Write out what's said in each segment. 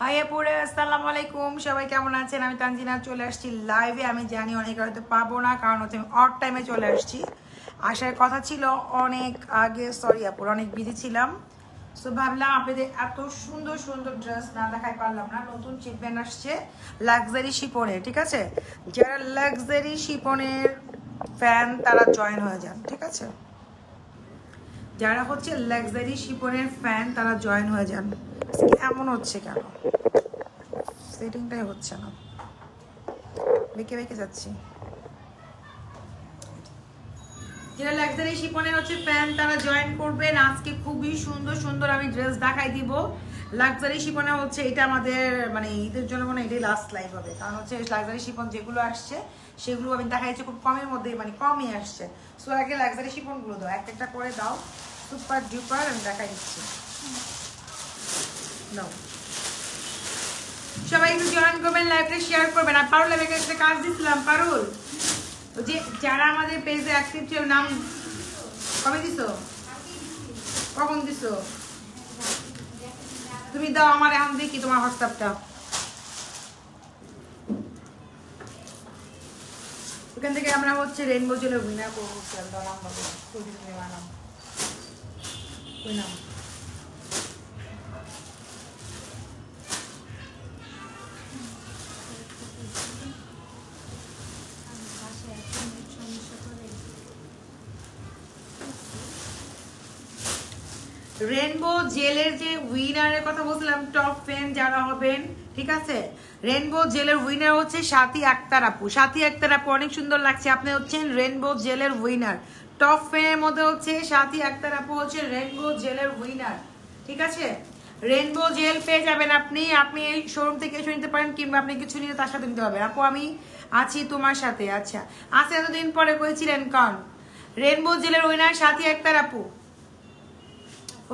High আপুরে আসসালামু আলাইকুম, সবাই কেমন আছেন? আমি তানজিনা চলে আসছি লাইভে। আমি জানি অনেকে হয়তো পাবো না, কারণ হচ্ছে আমি অড টাইমে চলে আসছি। আসার কথা ছিল অনেক আগে, সরি আপুর, অনেক বিজি ছিলাম। সো ভাবলাম আপনাদের এত সুন্দর সুন্দর ড্রেস না দেখাই পারলাম না। নতুন শিপমেন্ট আসছে লাক্সারি শিপনের, ঠিক আছে? যারা লাক্সারি শিপনের ফ্যান তারা জয়েন হয়ে যান, ঠিক আছে? যারা হচ্ছে লাক্সারি শিপনের ফ্যান তারা জয়েন হয়ে যান। এমন হচ্ছে কেন? সেটিংটাই হচ্ছে না, বেঁকে বেঁকে যাচ্ছি। যারা লাক্সারি শিপনের হচ্ছে ফ্যান তারা জয়েন করবেন। আজকে খুবই সুন্দর সুন্দর আমি ড্রেস দেখাই দিব। লাক্সারি শিপনে হচ্ছে এটা আমাদের মানে ঈদের জন্য মানে এটাই লাস্ট লাইভ হবে, কারণ হচ্ছে লাক্সারি শিপন যেগুলো আসছে সেগুলো আমি দেখাইছি খুব কমের মধ্যে, মানে কমই আসছে। সো আগে লাক্সারি শিপনগুলো দাও, একটা করে দাও, সুপার ডুপার আমি দেখাই দিচ্ছি। নাও সবাই একটু জয়েন করবেন, লাইভটা শেয়ার করবেন। আর পারুল আমি একটা কাজ দিচ্ছিলাম, পারুল যে যারা আমাদের পেজে অ্যাক্টিভ ছিল নাম কবে দিছো, কখন দিছো? তুমি দাও আমার, এখন দেখি তোমার হোয়াটসঅ্যাপটা। ওখান থেকে আমরা হচ্ছে রেইনবো জেলের উইনার করবো। নাম রেইনবো জেলের যে উইনারের কথা বলছিলাম, টপ ফ্যান যারা হবেন, ঠিক আছে? রেইনবো জেলের উইনার হচ্ছে সাথী আক্তার আপু। সাথী আক্তার আপু অনেক সুন্দর লাগছে, আপনি হচ্ছেন রেইনবো জেলের উইনার। টপ ফ্যানের মধ্যে হচ্ছে সাথী আক্তার আপু হচ্ছে রেইনবো জেলের উইনার, ঠিক আছে? রেইনবো জেল পেয়ে যাবেন আপনি। আপনি এই শোরুম থেকে এসে নিতে পারেন, কিংবা আপনি কিছু নিলে তার সাথে নিতে পারবেন। আপু আমি আছি তোমার সাথে। আচ্ছা আজকে এতদিন পরে করেছিলেন কন? রেইনবো জেলের উইনার সাথী আক্তার আপু।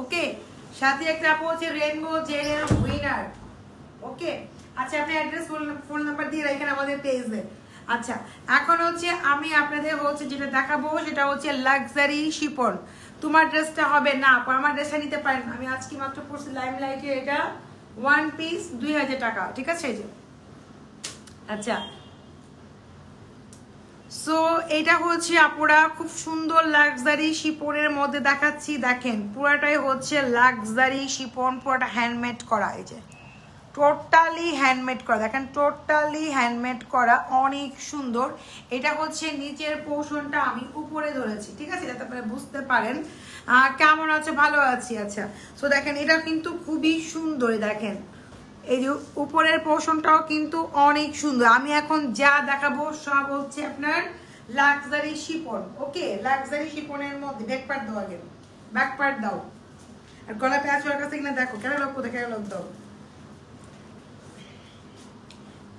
ওকে, সাথে একটা আপু হচ্ছে রেইনবো জেলের উইনার। ওকে, আচ্ছা আপনি অ্যাড্রেস ফোন নাম্বার দিয়ে রাখেন আমাদের পেজে। আচ্ছা এখন হচ্ছে আমি আপনাদের হচ্ছে যেটা দেখাবো সেটা হচ্ছে লাক্সারি শিপন। তোমার ড্রেসটা হবে না, আমার ড্রেসটা নিতে পারেন। আমি আজকে মাত্র পড়ছি লাইমলাইটে, এটা ওয়ান পিস 2000 টাকা, ঠিক আছে? এই যে আচ্ছা, সো এটা হচ্ছে আপুরা খুব সুন্দর লাক্সারি শিপনের মধ্যে দেখাচ্ছি। দেখেন পুরাটাই হচ্ছে লাক্সারি শিপন, পুরোটা হ্যান্ডমেড করা। এই যে টোটালি হ্যান্ডমেড করা, দেখেন টোটালি হ্যান্ডমেড করা, অনেক সুন্দর। এটা হচ্ছে নিচের পোর্শনটা আমি উপরে ধরেছি, ঠিক আছে, যাতে আপনারা বুঝতে পারেন কেমন আছে। ভালো আছি। আচ্ছা সো দেখেন এটা কিন্তু খুবই সুন্দর। দেখেন এই যে উপরের পোর্শনটাও কিন্তু অনেক সুন্দর। আমি এখন যা দেখাবো সব হচ্ছে আপনার লাক্সারি শিপন। ওকে, লাক্সারি শিপনের মধ্যে ব্যাক পার্ট দাও, আগে ব্যাক পার্ট দাও। আর গলা প্যাচ হওয়ার কাছে কিনা দেখো, ক্যাটালগ কোথায়, ক্যাটালগ দাও,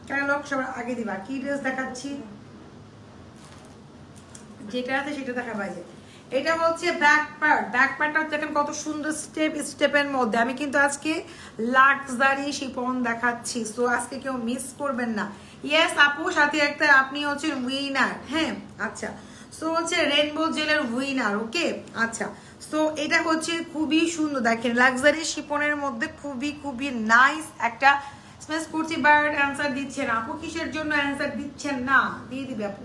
ক্যাটালগ সবার আগে দিবা। কি ড্রেস দেখাচ্ছি, যেটা আছে সেটা দেখা বাইরে। এটা হচ্ছে ব্যাক পার্ট। ব্যাক পার্টটা দেখেন কত সুন্দর স্টেপ স্টেপের মধ্যে। আমি কিন্তু আজকে লাক্সারি শিপন দেখাচ্ছি, সো আজকে কেউ মিস করবেন না। ইয়েস আপু, সাথে একটা আপনি হচ্ছেন উইনার। হ্যাঁ আচ্ছা, সো হচ্ছে রেইনবো জেলের উইনার। ওকে আচ্ছা, সো এটা হচ্ছে খুবই সুন্দর। দেখেন লাক্সারি শিপনের মধ্যে খুবই খুবই নাইস একটা স্পেস করছি। বাট অ্যান্সার দিচ্ছেন আপু, কিসের জন্য অ্যান্সার দিচ্ছেন না? দিয়ে দিবে আপু,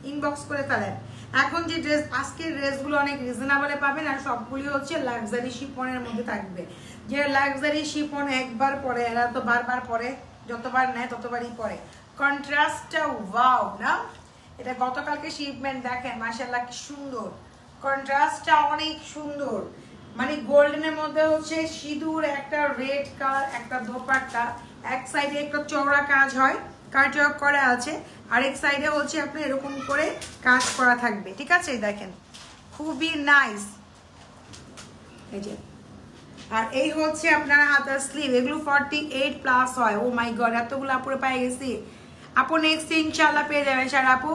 ইনবক্স করে ফেলেন। এখন যে ড্রেস, আজকের ড্রেসগুলো অনেক রিজনেবলে পাবেন, আর সবগুলি হচ্ছে লাক্সারি শিপনের মধ্যে থাকবে। যে লাক্সারি শিপন একবার পরে, এরা তো বারবার পরে, যতবার নেয় ততবারই পরে। কন্ট্রাস্টটা ওয়াও না, এটা গতকালকে শিপমেন্ট, দেখেন মাশাআল্লাহ কি সুন্দর কন্ট্রাস্টটা, অনেক সুন্দর। মানে গোল্ডেনের মধ্যে হচ্ছে সিঁদুর, একটা রেড কালার, একটা দোপাট্টা, এক সাইডে একটা চওড়া কাজ হয়, কাটওয়ার্ক করা আছে, আরেক সাইডে হচ্ছে আপনি এরকম করে কাজ করা থাকবে, ঠিক আছে? দেখেন খুবই নাইস। এই যে, আর এই হচ্ছে আপনার হাতার স্লিভ। এগুলো 48+ হয়। ও মাই গড, এতগুলো আপুরে পেয়ে গেছি। আপু নেক্সট ইনশাআল্লাহ পেয়ে যাবেন। স্যার আপু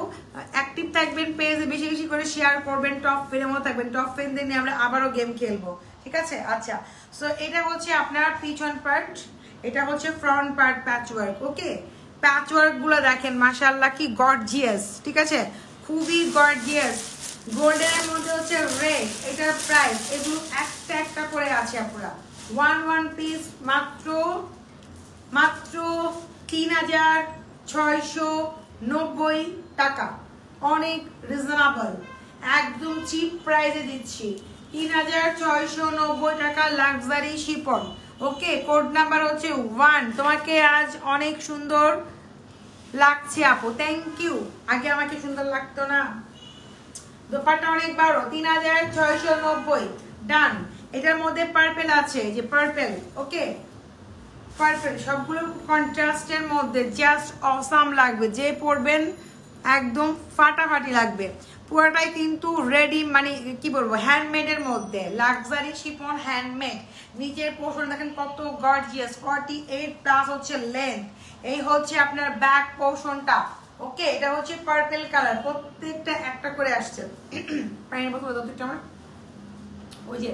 অ্যাক্টিভ থাকবেন, পেজে বেশি বেশি করে শেয়ার করবেন, টপ ফ্রেনের মতো থাকবেন। টপ ফ্রেন দিয়ে নিয়ে আমরা আবারও গেম খেলবো, ঠিক আছে? আচ্ছা সো এটা হচ্ছে আপনার পিছন পার্ট, এটা হচ্ছে ফ্রন্ট পার্ট প্যাচওয়ার্ক। ওকে, প্যাচওয়ার্ক গুলো দেখেন মাশাআল্লাহ কি গর্জিয়াস, ঠিক আছে? খুবই গর্জিয়াস। গোল্ডেনের মধ্যে হচ্ছে রেড, এটার প্রাইস এগুলো একটা একটা করে আছে আপুরা। ওয়ান পিস মাত্র মাত্র ৩৬৯০ টাকা, অনেক রিজনেবল, একদম চিপ প্রাইসে দিচ্ছি ৩৬৯০ টাকা লাক্সারি শিফন। ওকে, কোড নাম্বার হচ্ছে 1। তোমাকে আজ অনেক সুন্দর লাগছে আপু, থ্যাংক ইউ। আগে আমাকে সুন্দর লাগতো না, দোপাট্টা অনেক বড়, ৩৬৯০ ডান। এটার মধ্যে পার্পেল আছে, যে পার্পেল, ওকে পার্পেল, সবগুলো কন্ট্রাস্টের মধ্যে জাস্ট অসাম লাগবে, যে পরবেন একদম ফাটাফাটি লাগবে। পুরোটাই কিন্তু রেডি, মানে কি বলবো, হ্যান্ডমেডের মধ্যে, লাক্সারি শিফন হ্যান্ডমেড। নিচের পোর্শন দেখেন কত গর্জিয়াস, 48+ হচ্ছে লেন্থ। এই হচ্ছে আপনার ব্যাক পোর্শনটা, ওকে। এটা হচ্ছে পার্পল কালার, প্রত্যেকটা একটা করে আসছে। পানির বোতল দাও তো আমার, ওই যে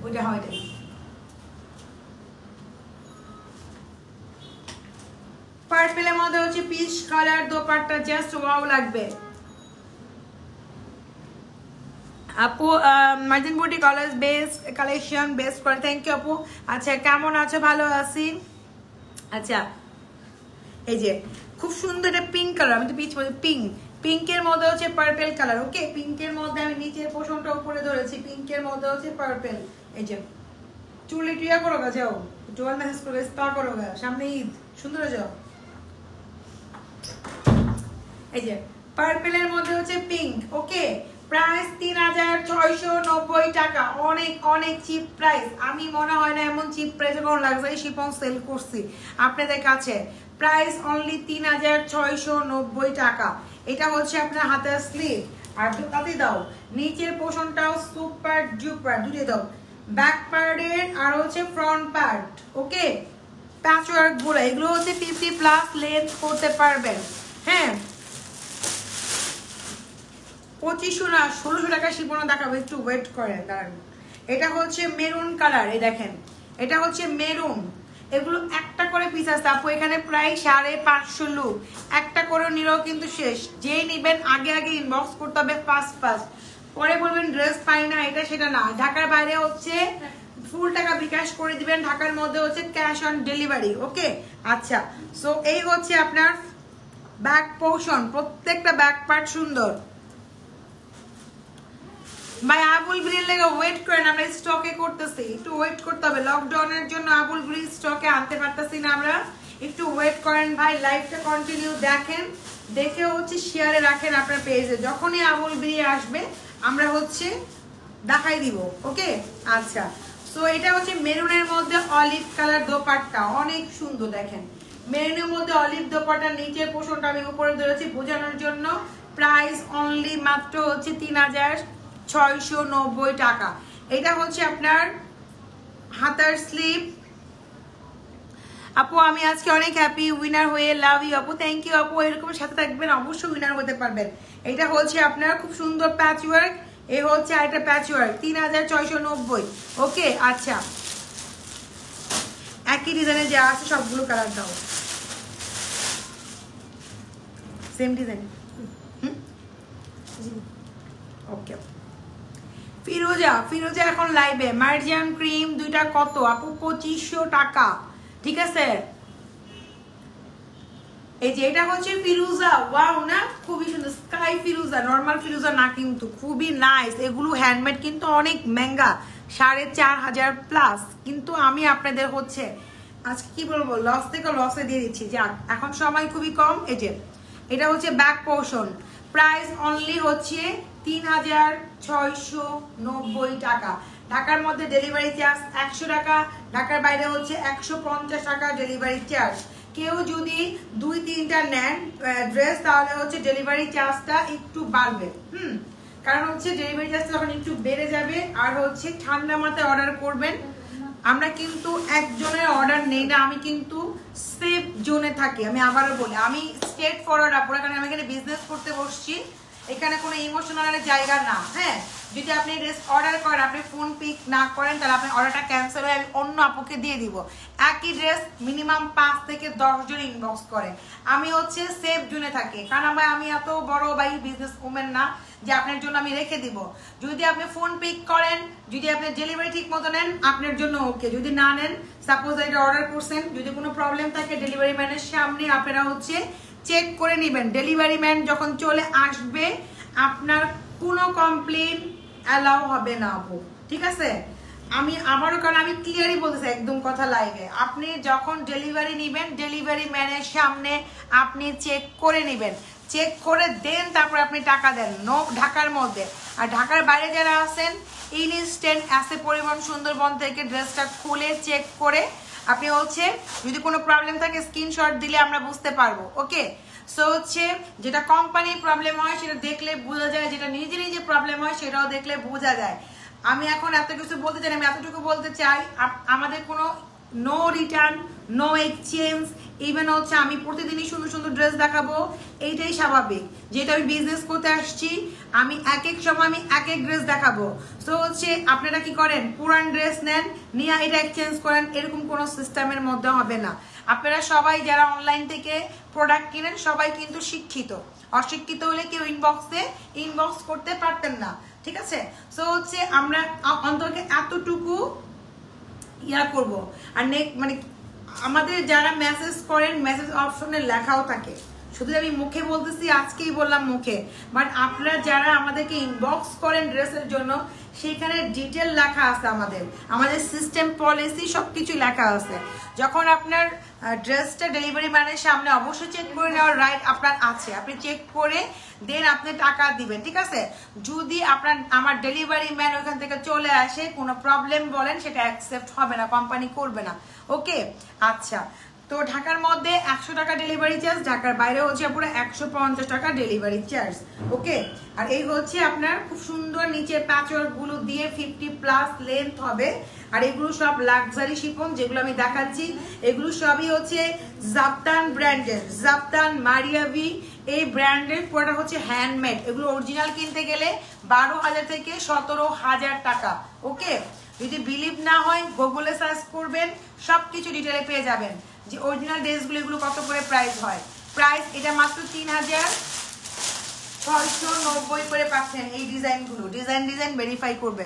ওইটা হয়, পার্পলের মধ্যে হচ্ছে peach colour dupatta, just wow লাগবে আপু। মার্জিন বুটি কলেজ বেস্ট কালেকশন, বেস্ট করে, থ্যাংক ইউ আপু। আচ্ছা কেমন আছো? ভালো আছি। আচ্ছা এই যে খুব সুন্দর একটা পিঙ্ক কালার, আমি তো পিচ বলছি, পিঙ্ক, পিঙ্কের মধ্যে হচ্ছে পার্পল কালার, ওকে। পিঙ্কের মধ্যে আমি নিচের পোর্শনটা উপরে ধরেছি, পিঙ্কের মধ্যে হচ্ছে পার্পল। এই যে চুলি টিয়া করো গা, যাও জোয়াল মেসেজ করে স্পা করো গা, সামনে ঈদ, সুন্দর যাও। এই যে পার্পলের মধ্যে হচ্ছে পিঙ্ক, ওকে। প্রাইস ৩৬৯০ টাকা, অনেক অনেক চিপ প্রাইস। আমি মনে হয় না এমন চিপ প্রাইসে কোনো লাক্সারি শিফন সেল করছি আপনাদের কাছে। প্রাইস অনলি ৩৬৯০ টাকা। এটা হচ্ছে আপনার হাতের স্লিভ, আর তাতে দাও নিচের পোর্শনটাও সুপার ডুপার, দুটো দাও, ব্যাক পার্টের আর হচ্ছে ফ্রন্ট পার্ট, ওকে। প্যাচওয়ার্ক গুলো এগুলো হচ্ছে 50+ লেন্থ করতে পারবেন, হ্যাঁ। 2500 না 1600 টাকা শিপনও দেখাবো, একটু ওয়েট করেন দাঁড়ান। এটা হচ্ছে মেরুন কালার, এই দেখেন এটা হচ্ছে মেরুন। এগুলো একটা করে পিস আছে আপু, এখানে প্রায় 550 লুক, একটা করে নিলেও কিন্তু শেষ। যেই নিবেন আগে আগে ইনবক্স করতে হবে ফাস্ট ফাস্ট, পরে বলবেন ড্রেস পাই না, এটা সেটা না। ঢাকার বাইরে হচ্ছে ফুল টাকা বিকাশ করে দিবেন, ঢাকার মধ্যে হচ্ছে ক্যাশ অন ডেলিভারি, ওকে। আচ্ছা সো এই হচ্ছে আপনার ব্যাক পোর্শন, প্রত্যেকটা ব্যাক পার্ট সুন্দর। ভাই আবুল ব্রির লেগে ওয়েট করেন, আমরা স্টকে করতেছি, একটু ওয়েট করতে হবে। লকডাউনের জন্য আবুল ব্রির স্টকে আনতে পারতেছি না আমরা, একটু ওয়েট করেন ভাই। লাইভটা কন্টিনিউ দেখেন, দেখে হচ্ছে শেয়ারে রাখেন আপনার পেজে। যখনই আবুল ব্রি আসবে আমরা হচ্ছে দেখাই দিব, ওকে। আচ্ছা সো এটা হচ্ছে মেরুনের মধ্যে অলিভ কালার দোপাট্টা, অনেক সুন্দর দেখেন। মেরুনের মধ্যে অলিভ দোপাট্টা, নিচের পোর্শনটা আমি উপরে ধরেছি বোঝানোর জন্য। প্রাইস অনলি মাত্র হচ্ছে ৩৬৯০ টাকা। এটা হচ্ছে আপনার হাতার স্লিভ। আপু আমি আজকে অনেক হ্যাপি, উইনার হয়ে, লাভ ইউ আপু, থ্যাংক ইউ আপু। এরকম সাথে থাকবেন, অবশ্যই উইনার হতে পারবেন। এটা হচ্ছে আপনার খুব সুন্দর প্যাচ ওয়ার্ক, এ হচ্ছে আরেকটা প্যাচ ওয়ার্ক, ৩৬৯০, ওকে। আচ্ছা একই ডিজাইনে যা আছে সবগুলো কালার দাও, সেম ডিজাইন, ওকে। ফিরোজা, ফিরোজা এখন লাইভে। মার্জিয়ান ক্রিম দুইটা কত আপু? 2500 টাকা, ঠিক আছে। এই যে এটা হচ্ছে ফিরোজা, ওয়াও না, খুবই সুন্দর, স্কাই ফিরোজা, নর্মাল ফিরোজা না কিন্তু, খুবই নাইস। এগুলো হ্যান্ডমেড কিন্তু অনেক মেঙ্গা, 4500+। কিন্তু আমি আপনাদের হচ্ছে আজকে কি বলবো, লস থেকে লসে দিয়ে দিচ্ছি, যাক এখন সময় খুবই কম। এই যে এটা হচ্ছে ব্যাক পোর্শন, প্রাইস অনলি হচ্ছে ৩৬৯০ টাকা। ঢাকার মধ্যে ডেলিভারি চার্জ 100 টাকা, ঢাকার বাইরে হচ্ছে 150 টাকা ডেলিভারি চার্জ। কেউ যদি 2-3টা নেন ড্রেস, তাহলে হচ্ছে ডেলিভারি চার্জটা একটু বাড়বে, কারণ হচ্ছে ডেলিভারি চার্জটা যখন একটু বেড়ে যাবে। আর হচ্ছে ঠান্ডা মাথায় অর্ডার করবেন, আমরা কিন্তু একজনের অর্ডার নেই না, আমি কিন্তু সেফ জোনে থাকি। আমি আবারও বলি, আমি স্ট্রেট ফরওয়ার্ড আপনার, কারণ আমি এখানে বিজনেস করতে বসছি, এখানে কোনো ইমোশনালের জায়গা না। হ্যাঁ, যদি আপনি ড্রেস অর্ডার করেন, আপনি ফোন পিক না করেন, তাহলে আপনি অর্ডারটা ক্যান্সেল হয়ে আমি অন্য আপুকে দিয়ে দিব। একই ড্রেস মিনিমাম 5 থেকে 10 জন ইনবক্স করে। আমি হচ্ছে সেফ জোনে থাকি, কারণ আমি এত বড় ভাই বিজনেস ওমেন না যে আপনার জন্য আমি রেখে দিব। যদি আপনি ফোন পিক করেন, যদি আপনি ডেলিভারি ঠিক মতো নেন, আপনার জন্য ওকে। যদি না নেন, সাপোজ এটা অর্ডার করছেন, যদি কোনো প্রবলেম থাকে ডেলিভারি ম্যানের সামনে আপনারা হচ্ছে চেক করে নেবেন। ডেলিভারি ম্যান যখন চলে আসবে আপনার কোনো কমপ্লেন অ্যালাউ হবে না আপু, ঠিক আছে? আমি আবারও, কারণ আমি ক্লিয়ারই বলতেছি একদম কথা লাইভে, আপনি যখন ডেলিভারি নেবেন ডেলিভারি ম্যানের সামনে আপনি চেক করে নেবেন, চেক করে দেন তারপর আপনি টাকা দেন। নো ঢাকার মধ্যে। আর ঢাকার বাইরে যারা আছেন, ইনস্ট্যান্ট আসে পরিবহন সুন্দরবন থেকে ড্রেসটা খুলে চেক করে আপনি হচ্ছে যদি কোনো প্রবলেম থাকে স্ক্রিনশট দিলে আমরা বুঝতে পারবো। ওকে, সো হচ্ছে যেটা কোম্পানির প্রবলেম হয় সেটা দেখলে বোঝা যায়, যেটা নিজে নিজে প্রবলেম হয় সেটাও দেখলে বোঝা যায়। আমি এখন এত কিছু বলতে চাই, আমি এতটুকু বলতে চাই, আমাদের কোনো no return, no exchange. Even হচ্ছে আমি প্রতিদিনই সুন্দর সুন্দর ড্রেস দেখাবো, এইটাই স্বাভাবিক। যেটা আমি বিজনেস করতে আসছি, আমি এক এক সময় আমি এক এক ড্রেস দেখাবো। সো হচ্ছে আপনারা কি করেন, পুরান ড্রেস নেন, নিয়ে এটা এক্সচেঞ্জ করেন, এরকম কোনো সিস্টেমের মধ্যে হবে না। আপনারা সবাই যারা অনলাইন থেকে প্রোডাক্ট কিনেন সবাই কিন্তু শিক্ষিত। অশিক্ষিত হলে কেউ ইনবক্স করতে পারতেন না, ঠিক আছে? সো হচ্ছে আমরা অন্তত এতটুকু ইয়া করব। আর মানে আমাদের যারা মেসেজ করেন, মেসেজ অপশনে লেখাও থাকে, শুধু আমি মুখে বলতেছি, আজকেই বললাম মুখে, বাট আপনারা যারা আমাদেরকে ইনবক্স করেন ড্রেসের জন্য, সেখানে ডিটেল লেখা আছে, আমাদের সিস্টেম পলিসি সবকিছু লেখা আছে। যখন আপনার ড্রেসটা ডেলিভারি ম্যানের সামনে অবশ্যই চেক করে নেওয়ার রাইট আপনার আছে, আপনি চেক করে দেন আপনি টাকা দিবেন, ঠিক আছে? যদি আমার ডেলিভারি ম্যান ওইখান থেকে চলে আসে কোনো প্রবলেম বলেন, সেটা অ্যাকসেপ্ট হবে না, কোম্পানি করবে না। ওকে, আচ্ছা। তো ঢাকার মধ্যে 100 টাকা ডেলিভারি চার্জ, ঢাকার বাইরে হচ্ছে পুরো 150 টাকা ডেলিভারি চার্জ। ওকে, আর এই হচ্ছে আপনার খুব সুন্দর নিচে প্যাচওয়ার্ক গুলো দিয়ে 50+ লেন্থ হবে। আর এগুলো সব লাক্সারি শিফন, যেগুলো আমি দেখাচ্ছি এগুলো সবই হচ্ছে জাপতান ব্র্যান্ডের, জাপতান মারিয়াভি এই ব্র্যান্ডের। পুরোটা হচ্ছে হ্যান্ডমেড। এগুলো অরিজিনাল কিনতে গেলে 12,000 থেকে 17,000 টাকা। ওকে, যদি বিলিভ না হয় গুগলে সার্চ করবেন, সবকিছু ডিটেলে পেয়ে যাবেন যে অরিজিনাল ড্রেসগুলো এগুলো কত করে প্রাইস হয়। প্রাইস এটা মাত্র 3,690 করে পাচ্ছেন। এই ডিজাইনগুলো ডিজাইন ভেরিফাই করবে।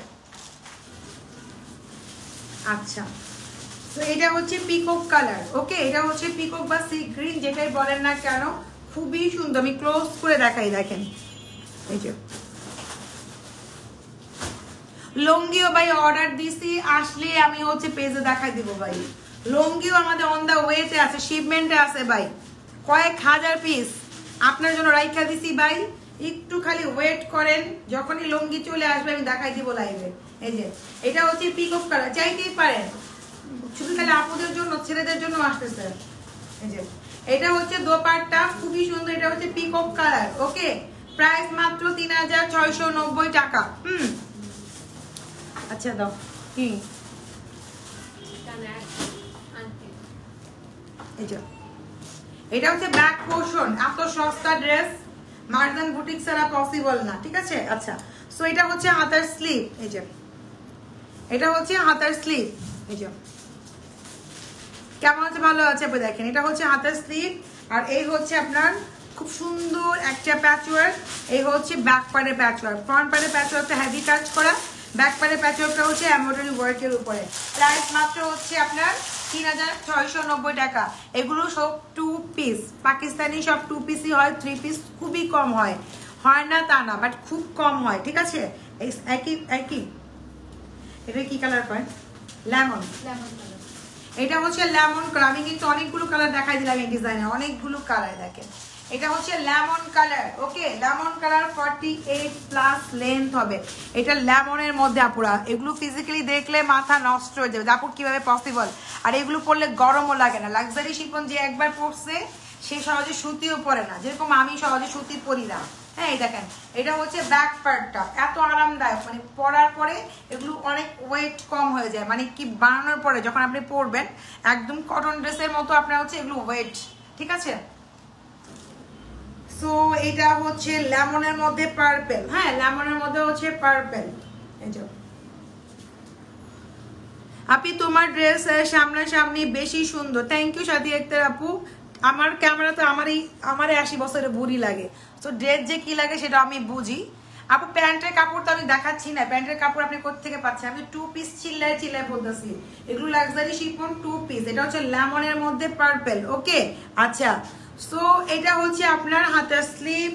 আচ্ছা, তো এটা হচ্ছে পিকক কালার। ওকে, এটা হচ্ছে পিকক বা সি গ্রিন, যেটাই বলেন না কেন, খুবই সুন্দর। আমি ক্লোজ করে দেখাই, দেখেন এই যে লুঙ্গিও ভাই অর্ডার দিছি, আসলে আমি হচ্ছে পেজে দেখাই দিব ভাই। লুঙ্গিও আমাদের অন দা ওয়েতে আছে, শিপমেন্টে আছে ভাই, কয়েক হাজার পিস আপনার জন্য রাইখা দিছি ভাই। একটু খালি ওয়েট করেন, যখনই লুঙ্গি চলে আসবে আমি দেখাই দিব লাইভে। এই যে এটা হচ্ছে পিকক কালার, চাইতেই পারেন, শুধু খালি আপুদের জন্য, ছেলেদের জন্য আসতেছে। এই যে এটা হচ্ছে দোপাট্টা, খুবই সুন্দর। এটা হচ্ছে পিকক কালার। ওকে, প্রাইস মাত্র 3,690 টাকা। আচ্ছা দাও কি এটা হচ্ছে ব্যাক পোর্শন। এত সস্তা ড্রেস মার্জান বুটিক ছাড়া পসিবল না, ঠিক আছে? আচ্ছা, সো এটা হচ্ছে হাতার স্লিভ। এই যে এটা হচ্ছে হাতার স্লিভ। এই যে কেমন আছে, ভালো আছে আপনি দেখেন, এটা হচ্ছে হাতার স্লিভ। আর এই হচ্ছে আপনার খুব সুন্দর একটা প্যাচওয়ার্ক। এই হচ্ছে ব্যাক পার্টের প্যাচওয়ার্ক। ফ্রন্ট পার্টের প্যাচওয়ার্কটা হেভি কাজ করা, ব্যাক পার্টের প্যাচওয়ার্কটা হচ্ছে এমব্রয়ডারি ওয়ার্কের উপরে। প্রাইস মাত্র হচ্ছে আপনার 3,690 টাকা। এগুলো সব 2 পিস, পাকিস্তানি সব 2 পিসই হয়, 3 পিস খুবই কম হয় না তা না, বাট খুব কম হয়, ঠিক আছে? একই এটা কি কালার পায়? Lemon colour. এটা হচ্ছে লেমন কালার। আমি কিন্তু অনেকগুলো কালার দেখাই দিলাম এই ডিজাইনে, অনেকগুলো কালার দেখেন। এটা হচ্ছে লেমন কালার। ওকে, লেমন কালার 48+ লেন্থ হবে। এটা লেমনের মধ্যে আপুরা, এগুলো ফিজিক্যালি দেখলে মাথা নষ্ট হয়ে যাবে, আপু কিভাবে পসিবল। আর এগুলো পরলে গরমও লাগে না। লাক্সারি শিফন যে একবার পরছে সে সহজে সুতিও পরে না, যেরকম আমি সহজে সুতি পরি না। হ্যাঁ, এই দেখেন এটা হচ্ছে ব্যাক পার্টটা, এত আরামদায়ক, মানে পরার পরে এগুলো অনেক ওয়েট কম হয়ে যায়, মানে কি বানানোর পরে যখন আপনি পরবেন একদম কটন ড্রেসের মতো আপনার হচ্ছে এগুলো ওয়েট, ঠিক আছে? সো এটা হচ্ছে লেমনের মধ্যে পার্পল, হ্যাঁ লেমনের মধ্যে হচ্ছে পার্পল। এই যে আপনি তোমার ড্রেস সামনাসামনি বেশি সুন্দর। থ্যাংক ইউ সাথী আক্তার আপু। আমার ক্যামেরাতে আমারই 80 বছরের বুড়ি লাগে, তো ড্রেস যে কি লাগে সেটা আমি বুঝি। আপু প্যান্টের কাপড় তো আমি দেখাচ্ছি না, প্যান্টের কাপড় আপনি কোত্থেকে পাচ্ছেন? আমি 2 পিস চিল্লাই বলতেছি, এগুলো লাক্সারি শিফন 2 পিস। এটা হচ্ছে লেমনের মধ্যে পার্পল, ওকে। আচ্ছা, সো এটা হচ্ছে আপনার হাতের স্লিভ,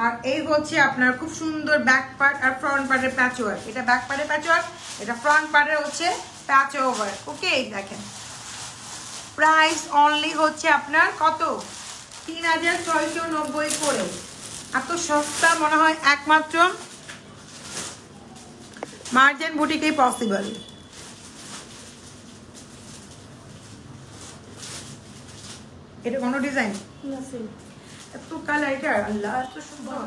আর এই হচ্ছে আপনার খুব সুন্দর ব্যাক পার্ট আর ফ্রন্ট পার্টের প্যাচ ওয়ার্ক। এটা ব্যাক পার্টের প্যাচ ওয়ার্ক, এটা ফ্রন্ট পার্টের হচ্ছে প্যাচ ওভার, ওকে। দেখেন প্রাইস অনলি হচ্ছে আপনার কত? 3690 করে। এত সস্তা মনে হয় একমাত্র মার্জেন বুটিকেই পসিবল। এটা কোনো ডিজাইন এত কালার, এটা আল্লাহ এত সুন্দর।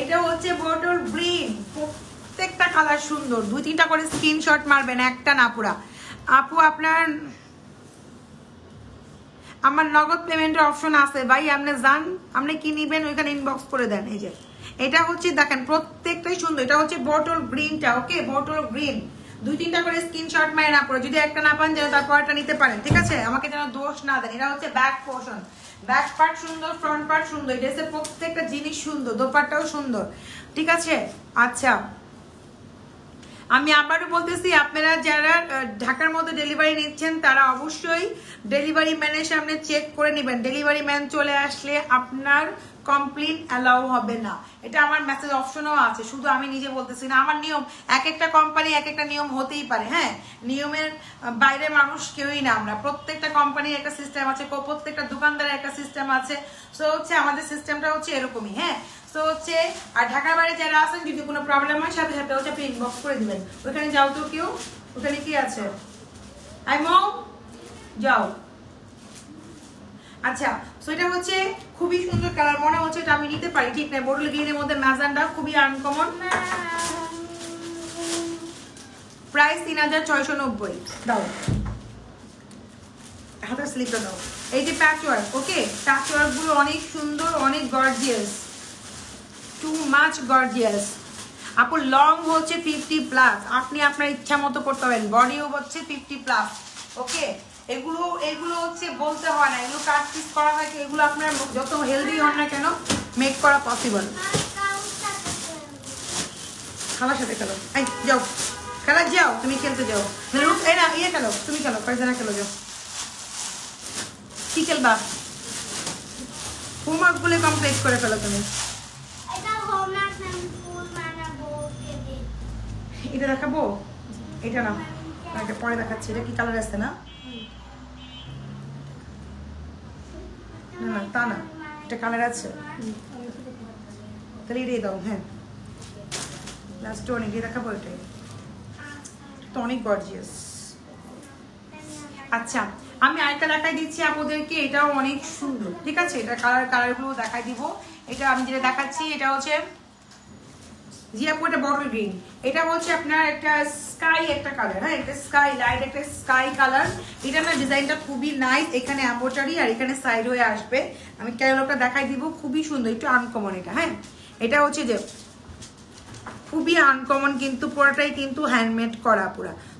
এটা হচ্ছে বটল গ্রিন, প্রত্যেকটা কালার সুন্দর। 2-3টা করে স্ক্রিনশট মারবেন, একটা না পুরা। আপু আপনার আমার নগদ পেমেন্টের অপশন আছে ভাই, আপনি যান, আপনি কি নিবেন ওইখানে ইনবক্স করে দেন। এই যে এটা হচ্ছে দেখেন প্রত্যেকটাই সুন্দর। এটা হচ্ছে বটল গ্রিনটা, ওকে বটল গ্রিন। 2-3টা করে স্ক্রিনশট মারে না পড়ে, যদি একটা না পান যেন তারপরটা নিতে পারেন, ঠিক আছে? আমাকে যেন দোষ না দেন। এটা হচ্ছে ব্যাক পোর্শন, ব্যাক পার্ট সুন্দর, ফ্রন্ট পার্ট সুন্দর, ড্রেসের প্রত্যেকটা জিনিস সুন্দর, দোপাট্টাও সুন্দর, ঠিক আছে? আচ্ছা, আমি আবারও বলতেছি, আপনারা যারা ঢাকার মধ্যে ডেলিভারি নিচ্ছেন তারা অবশ্যই ডেলিভারি ম্যানের সামনে চেক করে নেবেন। ডেলিভারি ম্যান চলে আসলে আপনার কমপ্লেন অ্যালাউ হবে না। এটা আমার মেসেজ অপশনও আছে, শুধু আমি নিজে বলতেছি না, আমার নিয়ম। এক একটা কোম্পানি এক একটা নিয়ম হতেই পারে, হ্যাঁ, নিয়মের বাইরে মানুষ কেউই না আমরা। প্রত্যেকটা কোম্পানির একটা সিস্টেম আছে, প্রত্যেকটা দোকানদারের একটা সিস্টেম আছে। সো হচ্ছে আমাদের সিস্টেমটা হচ্ছে এরকমই, হ্যাঁ। তো হচ্ছে আর ঢাকার বাইরে যারা আছেন যদি কোনো প্রবলেম হয় সাথে সাথে হচ্ছে আপনি ইনবক্স করে দিবেন। ওখানে যাও তো কেউ, ওখানে কি আছে? আই মম যাও। আচ্ছা, সো এটা হচ্ছে খুবই সুন্দর কালার, মনে হচ্ছে এটা আমি নিতে পারি, ঠিক না? বটল গ্রিনের মধ্যে ম্যাজেন্ডা, খুবই আনকমন। প্রাইস 3690। দাও হাতের স্লিপটা দাও। এই যে প্যাচ ওয়ার্ক, ওকে, প্যাচ ওয়ার্ক গুলো অনেক সুন্দর, অনেক গর্জিয়াস, টু মাচ গর্জিয়াস। আপু লং হচ্ছে 50+, আপনি আপনার ইচ্ছা মতো করতে পারেন। বডিও হচ্ছে 50+, ওকে। এগুলো হচ্ছে বলতে হয় না, এগুলো কাট পিস করা হয়, এগুলো আপনার যত হেলদি হন না কেন মেক করা পসিবল। খালার সাথে খেলো, এই যাও খেলা, যাও তুমি খেলতে যাও। এই না ইয়ে খেলো, তুমি খেলো, ফারজানা খেলো, যাও। কি খেলবা? হোমওয়ার্ক গুলো কমপ্লিট করে ফেলো তুমি। এটা দেখাবো, এটা না, এটা পরে দেখাচ্ছি। এটা কি কালার আছে না? না তা না, এটা কালার আছে, তাহলে এটাই দাও। হ্যাঁ, লাস্ট অনেক দেখাবো, এটাই তো অনেক গর্জিয়াস। আচ্ছা, আমি আরেকটা দেখাই দিচ্ছি আপনাদেরকে, এটাও অনেক সুন্দর, ঠিক আছে? এটা কালারগুলো দেখাই দিব। এটা আমি যেটা দেখাচ্ছি এটা হচ্ছে জি আপু, এটা বটল গ্রিন। এটা হচ্ছে আপনার একটা স্কাই একটা কালার, হ্যাঁ, এটা স্কাই লাইট, একটা স্কাই কালার। এটা না ডিজাইনটা খুবই নাইস, এখানে এমব্রয়ডারি আর এখানে সাইড হয়ে আসবে। আমি ক্যাটালগটা দেখাই দিব, খুবই সুন্দর, একটু আনকমন এটা, হ্যাঁ। এটা হচ্ছে যে খুবই আনকমন, কিন্তু পুরোটাই কিন্তু হ্যান্ডমেড করা,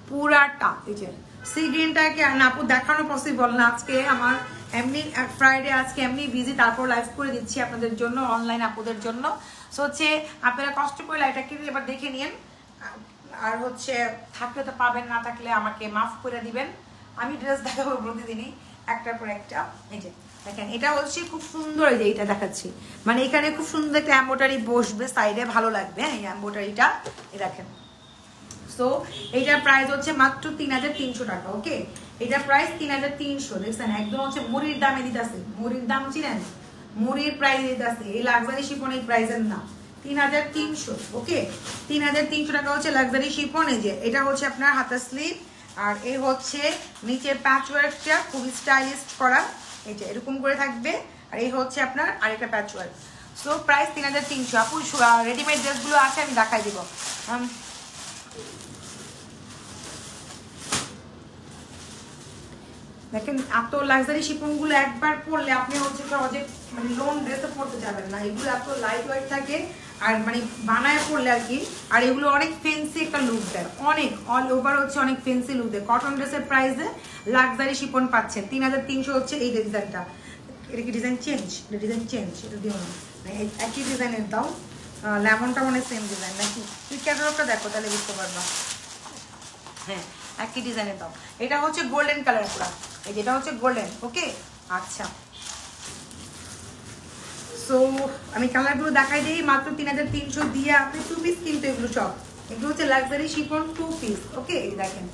পুরাটা। এই যে সি গ্রিনটাকে না আপু দেখানো পসিবল না আজকে, আমার এমনি ফ্রাইডে আজকে এমনি বিজি, তারপর লাইভ করে দিচ্ছি আপনাদের জন্য, অনলাইন আপুদের জন্য। সো হচ্ছে আপনারা কষ্ট করে লাইটটাকে এবার দেখে নিন, আর হচ্ছে থাকলে তো পাবেন, না থাকলে আমাকে মাফ করে দিবেন। আমি ড্রেস দেখাবো প্রতিদিনই একটার পর একটা। এই যে দেখেন, এটা হচ্ছে খুব সুন্দর, এই যে এটা দেখাচ্ছি, মানে এখানে খুব সুন্দর একটা এমব্রয়ডারি বসবে সাইডে, ভালো লাগবে, হ্যাঁ, এই এমব্রয়ডারিটা এই দেখেন। সো এইটার প্রাইস হচ্ছে মাত্র 3300 টাকা, ওকে। এটার প্রাইস 3300, দেখছেন একদম হচ্ছে মুড়ির দামে দিতেছে। মুড়ির দাম চিনেন? মুড়ির প্রাইস দিতেছে, এই লাক্সারি শিফনের প্রাইসের না, 3300, ওকে। 3300 টাকা হচ্ছে লাক্সারি শিফন। এই যে এটা হচ্ছে আপনার হাতের স্লিভ, আর এই হচ্ছে নিচের প্যাচ ওয়ার্কটা খুবই স্টাইলিশ করা, এই যে এরকম করে থাকবে, আর এই হচ্ছে আপনার আরেকটা প্যাচ ওয়ার্ক। So price 3300। আপু রেডিমেড ড্রেসগুলো আছে, আমি দেখাই দিব। দেখেন এত লাক্সারি শিপনগুলো একবার পরলে আপনি হচ্ছে প্রজেক্ট মানে লোন ড্রেসে পরতে যাবেন না। এগুলো এত লাইট ওয়েট থাকে আর মানে বানায় পরলে আর কি। আর এগুলো অনেক ফেন্সি একটা লুক দেয়, অনেক অল ওভার হচ্ছে অনেক ফেন্সি লুক দেয়। কটন ড্রেসের প্রাইসে লাক্সারি শিপন পাচ্ছেন 3300 হচ্ছে এই ডিজাইনটা। এটা কি ডিজাইন চেঞ্জ? এটা ডিজাইন চেঞ্জ, এটা দিও না, একই ডিজাইনের দাও। লেমনটা মানে সেম ডিজাইন নাকি? তুই ক্যাটালগটা দেখো তাহলে বুঝতে পারবা। হ্যাঁ একই ডিজাইনের দাও। এটা হচ্ছে গোল্ডেন কালার পুরা, এই যেটা হচ্ছে গোল্ডেন। ওকে আচ্ছা, সো আমি কালারগুলো দেখাই দিই। মাত্র 3300 দিয়ে আপনি 2 পিস কিন্তু এগুলো সব, এগুলো হচ্ছে লাক্সারি শিফন 2 পিস। ওকে এই দেখেন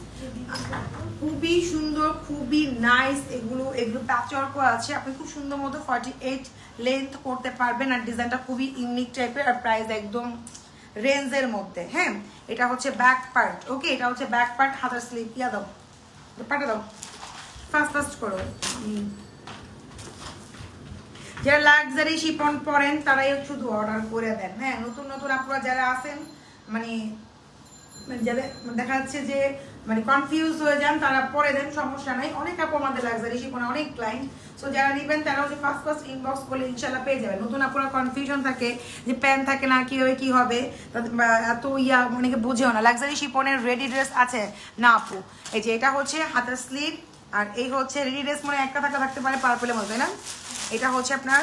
খুবই সুন্দর, খুবই নাইস। এগুলো প্যাচওয়ার্ক আছে, আপনি খুব সুন্দর মতো 48 লেন্থ করতে পারবেন। আর ডিজাইনটা খুবই ইউনিক টাইপের আর প্রাইস একদম রেঞ্জের মধ্যে। হ্যাঁ এটা হচ্ছে ব্যাক পার্ট। ওকে এটা হচ্ছে ব্যাক পার্ট, হাতার স্লিভ ইয়া দাও, পাঠা দাও ফাস্ট করো। যারা লাক্সারি শিপন পরেন তারাই শুধু অর্ডার করে দেন। হ্যাঁ নতুন নতুন আপনারা যারা আছেন মানে যাদের দেখা যাচ্ছে যে মানে কনফিউজ হয়ে যান তারা পরে দেন, সমস্যা নাই। অনেক আপু আমাদের লাক্সারি শিপনে অনেক ক্লায়েন্ট, সো যারা নেবেন তারা হচ্ছে ফার্স্ট ইনবক্স করলে ইনশাল্লাহ পেয়ে যাবেন। নতুন আপনারা কনফিউশন থাকে যে প্যান থাকে না কি হবে এত অনেকে বুঝেও না। লাক্সারি শিপনের রেডি ড্রেস আছে না আপু, এই যে এটা হচ্ছে হাতের স্লিভ আর এই হচ্ছে রেডি ড্রেস মানে একটা থাকতে পারে পার্পলের মধ্যে, না এটা হচ্ছে আপনার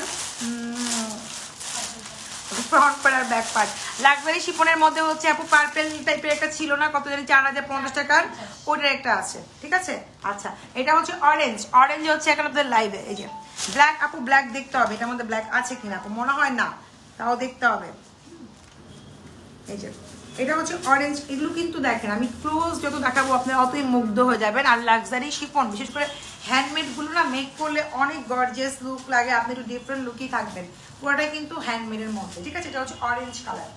ফ্রন্ট পার্ট আর ব্যাক পার্ট। লাক্সারি শিপনের মধ্যে হচ্ছে আপু পার্পল টাইপের একটা ছিল না কত জানি 4050 টাকার, ওটার একটা আছে ঠিক আছে। আচ্ছা এটা হচ্ছে অরেঞ্জ হচ্ছে এখন আপনাদের লাইভে। এই যে ব্ল্যাক আপু, ব্ল্যাক দেখতে হবে এটার মধ্যে ব্ল্যাক আছে কিনা আপু, মনে হয় না, তাও দেখতে হবে। এই যে এটা হচ্ছে অরেঞ্জ। এগুলো কিন্তু দেখেন আমি ক্লোজ যত দেখাবো আপনারা অতই মুগ্ধ হয়ে যাবেন। আর লাক্সারি শিফন বিশেষ করে হ্যান্ডমেড গুলো না মেক করলে অনেক গর্জিয়াস লুক লাগে, আপনি একটু ডিফারেন্ট লুকই থাকবেন। পুরোটাই কিন্তু হ্যান্ডমেডের মধ্যে ঠিক আছে। এটা হচ্ছে অরেঞ্জ কালার,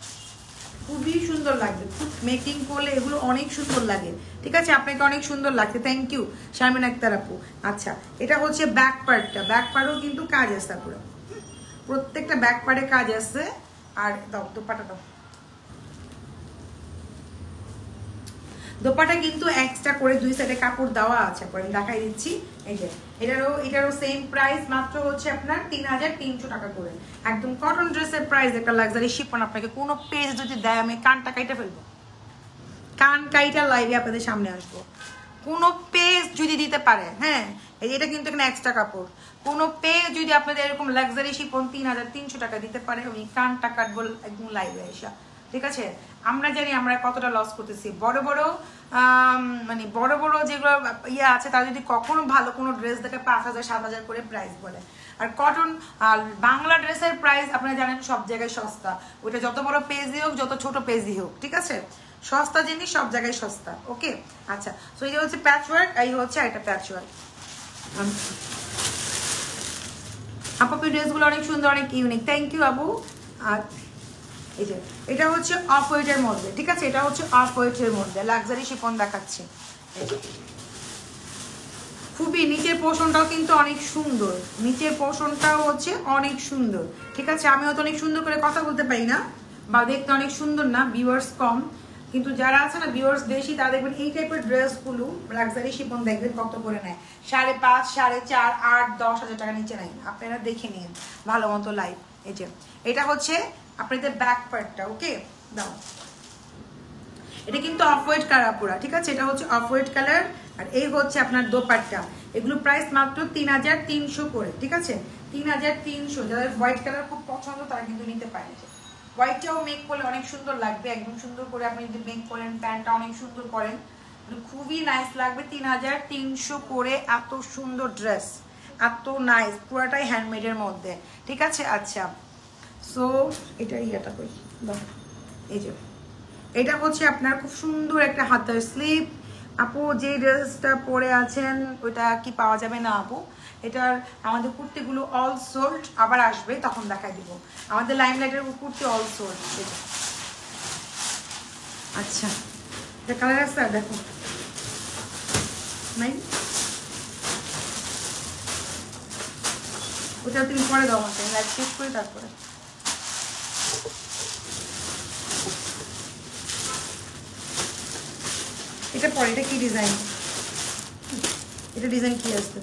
খুবই সুন্দর লাগবে, খুব মেকিং করলে এগুলো অনেক সুন্দর লাগে ঠিক আছে। আপনাকে অনেক সুন্দর লাগছে, থ্যাংক ইউ শারমিন আক্তার আপু। আচ্ছা এটা হচ্ছে ব্যাক পার্টটা, ব্যাক পার্টও কিন্তু কাজ আছে পুরো, প্রত্যেকটা ব্যাক পার্টে কাজ আছে। আর দাও দোপাটা দাও, দোপাটা কিন্তু এক্সট্রা করে দুই সাইডে কাপড় দেওয়া আছে, পরে আমি দেখাই দিচ্ছি। এই যে এটারও সেম প্রাইস, মাত্র হচ্ছে আপনার 3300 টাকা করে। একদম কটন ড্রেসের প্রাইস একটা লাক্সারি শিপন। আপনাকে কোনো পেজ যদি দেয় আমি কানটা কাইটা ফেলবো, কান কাইটা লাইভে আপনাদের সামনে আসবো। কোনো পেজ যদি দিতে পারে, হ্যাঁ এটা কিন্তু এখানে এক্সট্রা কাপড়, কোনো পেজ যদি আপনাদের এরকম লাক্সারি শিপন 3300 টাকা দিতে পারে আমি কানটা কাটবো একদম লাইভে আসা ঠিক আছে। আমরা জানি আমরা কতটা লস করতেছি। বড় বড় যেগুলো আছে তারা যদি কখনো ভালো কোনো ড্রেস দেখে 5000 7000 করে প্রাইস বলে। আর কটন বাংলা ড্রেসের প্রাইস আপনারা জানেন সব জায়গায় সস্তা, ওইটা যত বড় পেজই হোক যত ছোট পেজই হোক ঠিক আছে, সস্তা জিনিস সব জায়গায় সস্তা। ওকে আচ্ছা, সো এই হচ্ছে প্যাচওয়ার্ক, এই হচ্ছে এটা প্যাচওয়ার্ক। আপু ড্রেসগুলো অনেক সুন্দর, অনেক ইউনিক, থ্যাংক ইউ আপু। আর এই যে এটা হচ্ছে অফ হোয়াইটের মধ্যে ঠিক আছে, এটা হচ্ছে অফ হোয়াইটের মধ্যে লাক্সারি শিফন দেখাচ্ছি। খুবই নিচের পোর্শনটাও কিন্তু অনেক সুন্দর, নিচের পোর্শনটাও হচ্ছে অনেক সুন্দর ঠিক আছে। আমি হয়তো অনেক সুন্দর করে কথা বলতে পারি না বা দেখতে অনেক সুন্দর না, ভিউয়ার্স কম, কিন্তু যারা আছে না ভিউয়ার্স বেশি তারা দেখবেন এই টাইপের ড্রেসগুলো লাক্সারি শিফন দেখবেন কত করে নেয়, 5.5 4.5 8 10,000 টাকা নিচে নেয়। আপনারা দেখে নিন ভালো মতো লাইভ। এই যে এটা হচ্ছে আপনাদের ব্যাক পার্টটা। ওকে দাও, এটা কিন্তু অফ হোয়াইট কালার পুরা ঠিক আছে, এটা হচ্ছে অফ হোয়াইট কালার। আর এই হচ্ছে আপনার দোপাট্টা, এগুলো প্রাইস মাত্র 3300 করে ঠিক আছে, 3300। যাদের হোয়াইট কালার খুব পছন্দ তারা কিন্তু নিতে পারে। হোয়াইটটাও মেক করলে অনেক সুন্দর লাগবে, একদম সুন্দর করে আপনি যদি মেক করেন, প্যান্টটা অনেক সুন্দর করেন, খুবই নাইস লাগবে। 3300 করে এত সুন্দর ড্রেস, এত নাইস, পুরাটাই হ্যান্ডমেডের মধ্যে ঠিক আছে। আচ্ছা সো এটা ইয়েটা কই দাও, এই যে এটা হচ্ছে আপনার খুব সুন্দর একটা হাতের স্লিভ। আপু যে ড্রেসটা পরে আছেন ওইটা কি পাওয়া যাবে না আপু? এটার আমাদের কুর্তিগুলো অল সোল্ড, আবার আসবে তখন দেখাই দিব। আমাদের লাইমলাইটের কুর্তি অল সোল্ড। আচ্ছা এটা কালার আছে দেখো নাই, ওটা তুমি পরে দাও আমাকে, লাইভ শেষ করে তারপরে। এটা পরে, এটা কি ডিজাইন? এটা ডিজাইন কি আসবে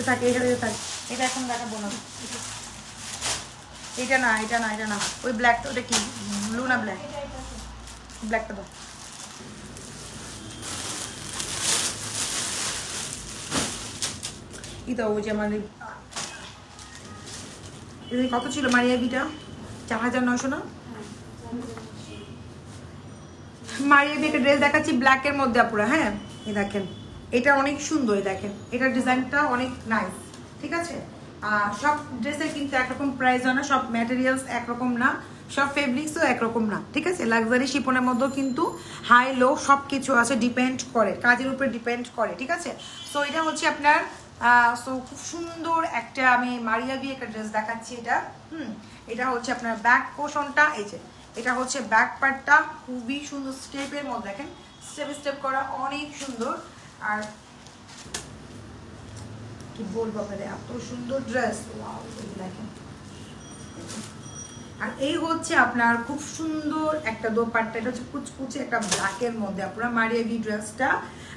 থাকে, এটা থাকে, এটা এখন দেখাবো না। এটা না, এটা না, এটা না, ওই ব্ল্যাকটা, ওটা কি ব্লু না ব্ল্যাক? ব্ল্যাকটা দাও। এটা ওই যে মানে কত ছিল মারিয়াবিটা? 4900 না? মারিয়াবি একটা ড্রেস দেখাচ্ছি ব্ল্যাকের মধ্যে আপুরা। হ্যাঁ, এই দেখেন, এটা অনেক সুন্দর, দেখেন এটার ডিজাইনটা অনেক নাইস, ঠিক আছে? সব ড্রেসের কিন্তু একরকম প্রাইস হয় না, সব ম্যাটেরিয়ালস একরকম না, সব ফেব্রিক্সও একরকম না, ঠিক আছে? লাক্সারি শিপনের মধ্যেও কিন্তু হাই লো সব কিছু আছে, ডিপেন্ড করে, কাজের উপরে ডিপেন্ড করে, ঠিক আছে? সো এটা হচ্ছে আপনার সো খুব সুন্দর একটা আমি মারিয়াবি একটা ড্রেস দেখাচ্ছি। এটা এটা হচ্ছে আপনার ব্যাক পোর্শনটা, এই যে এটা হচ্ছে ব্যাক পার্টটা, খুবই সুন্দর স্টেপের মধ্যে, দেখেন স্টেপ স্টেপ করা, অনেক সুন্দর। আর কি বলবো আপনাদের, এত সুন্দর ড্রেস, ওয়াও দেখেন। আর এই হচ্ছে আপনার খুব সুন্দর একটা দোপাট্টা, এটা হচ্ছে কুচকুচে একটা ব্ল্যাকের মধ্যে আপনার মারিয়াবি ড্রেসটা।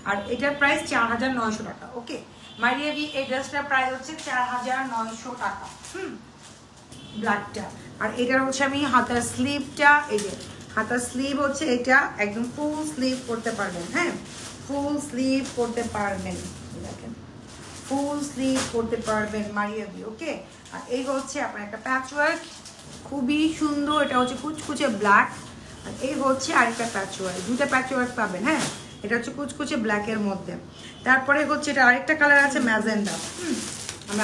আর এটার প্রাইস 4900 টাকা। ওকে, মারিয়াবি এই ড্রেসটার প্রাইস হচ্ছে 4900 টাকা, ব্ল্যাকটা। আর এটার হচ্ছে আমি হাতার স্লিভটা, এই যে হাতার স্লিভ হচ্ছে এটা, একদম ফুল স্লিভ করতে পারবেন। হ্যাঁ, ফুল স্লিভ করতে পারবেন, দেখেন ফুল স্লিভ করতে পারবেন মারিয়াবি। ওকে, আর এই হচ্ছে আপনার একটা প্যাচওয়ার্ক, খুবই সুন্দর, এটা হচ্ছে কুচকুচে ব্ল্যাক। আর এই হচ্ছে আরেকটা প্যাচওয়ার্ক, দুটা প্যাচওয়ার্ক পাবেন। হ্যাঁ, এটা হচ্ছে কুচকুচে ব্ল্যাকের মধ্যে। তারপরে হচ্ছে এটা আরেকটা কালার আছে ম্যাজেন্ডা। আমরা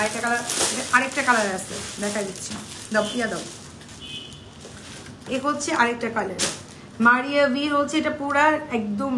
আরেকটা কালার আছে, দেখা দিচ্ছি, দাও পিয়া দাও। এ হচ্ছে আরেকটা কালার মারিয়াবি, হচ্ছে এটা পুরা একদম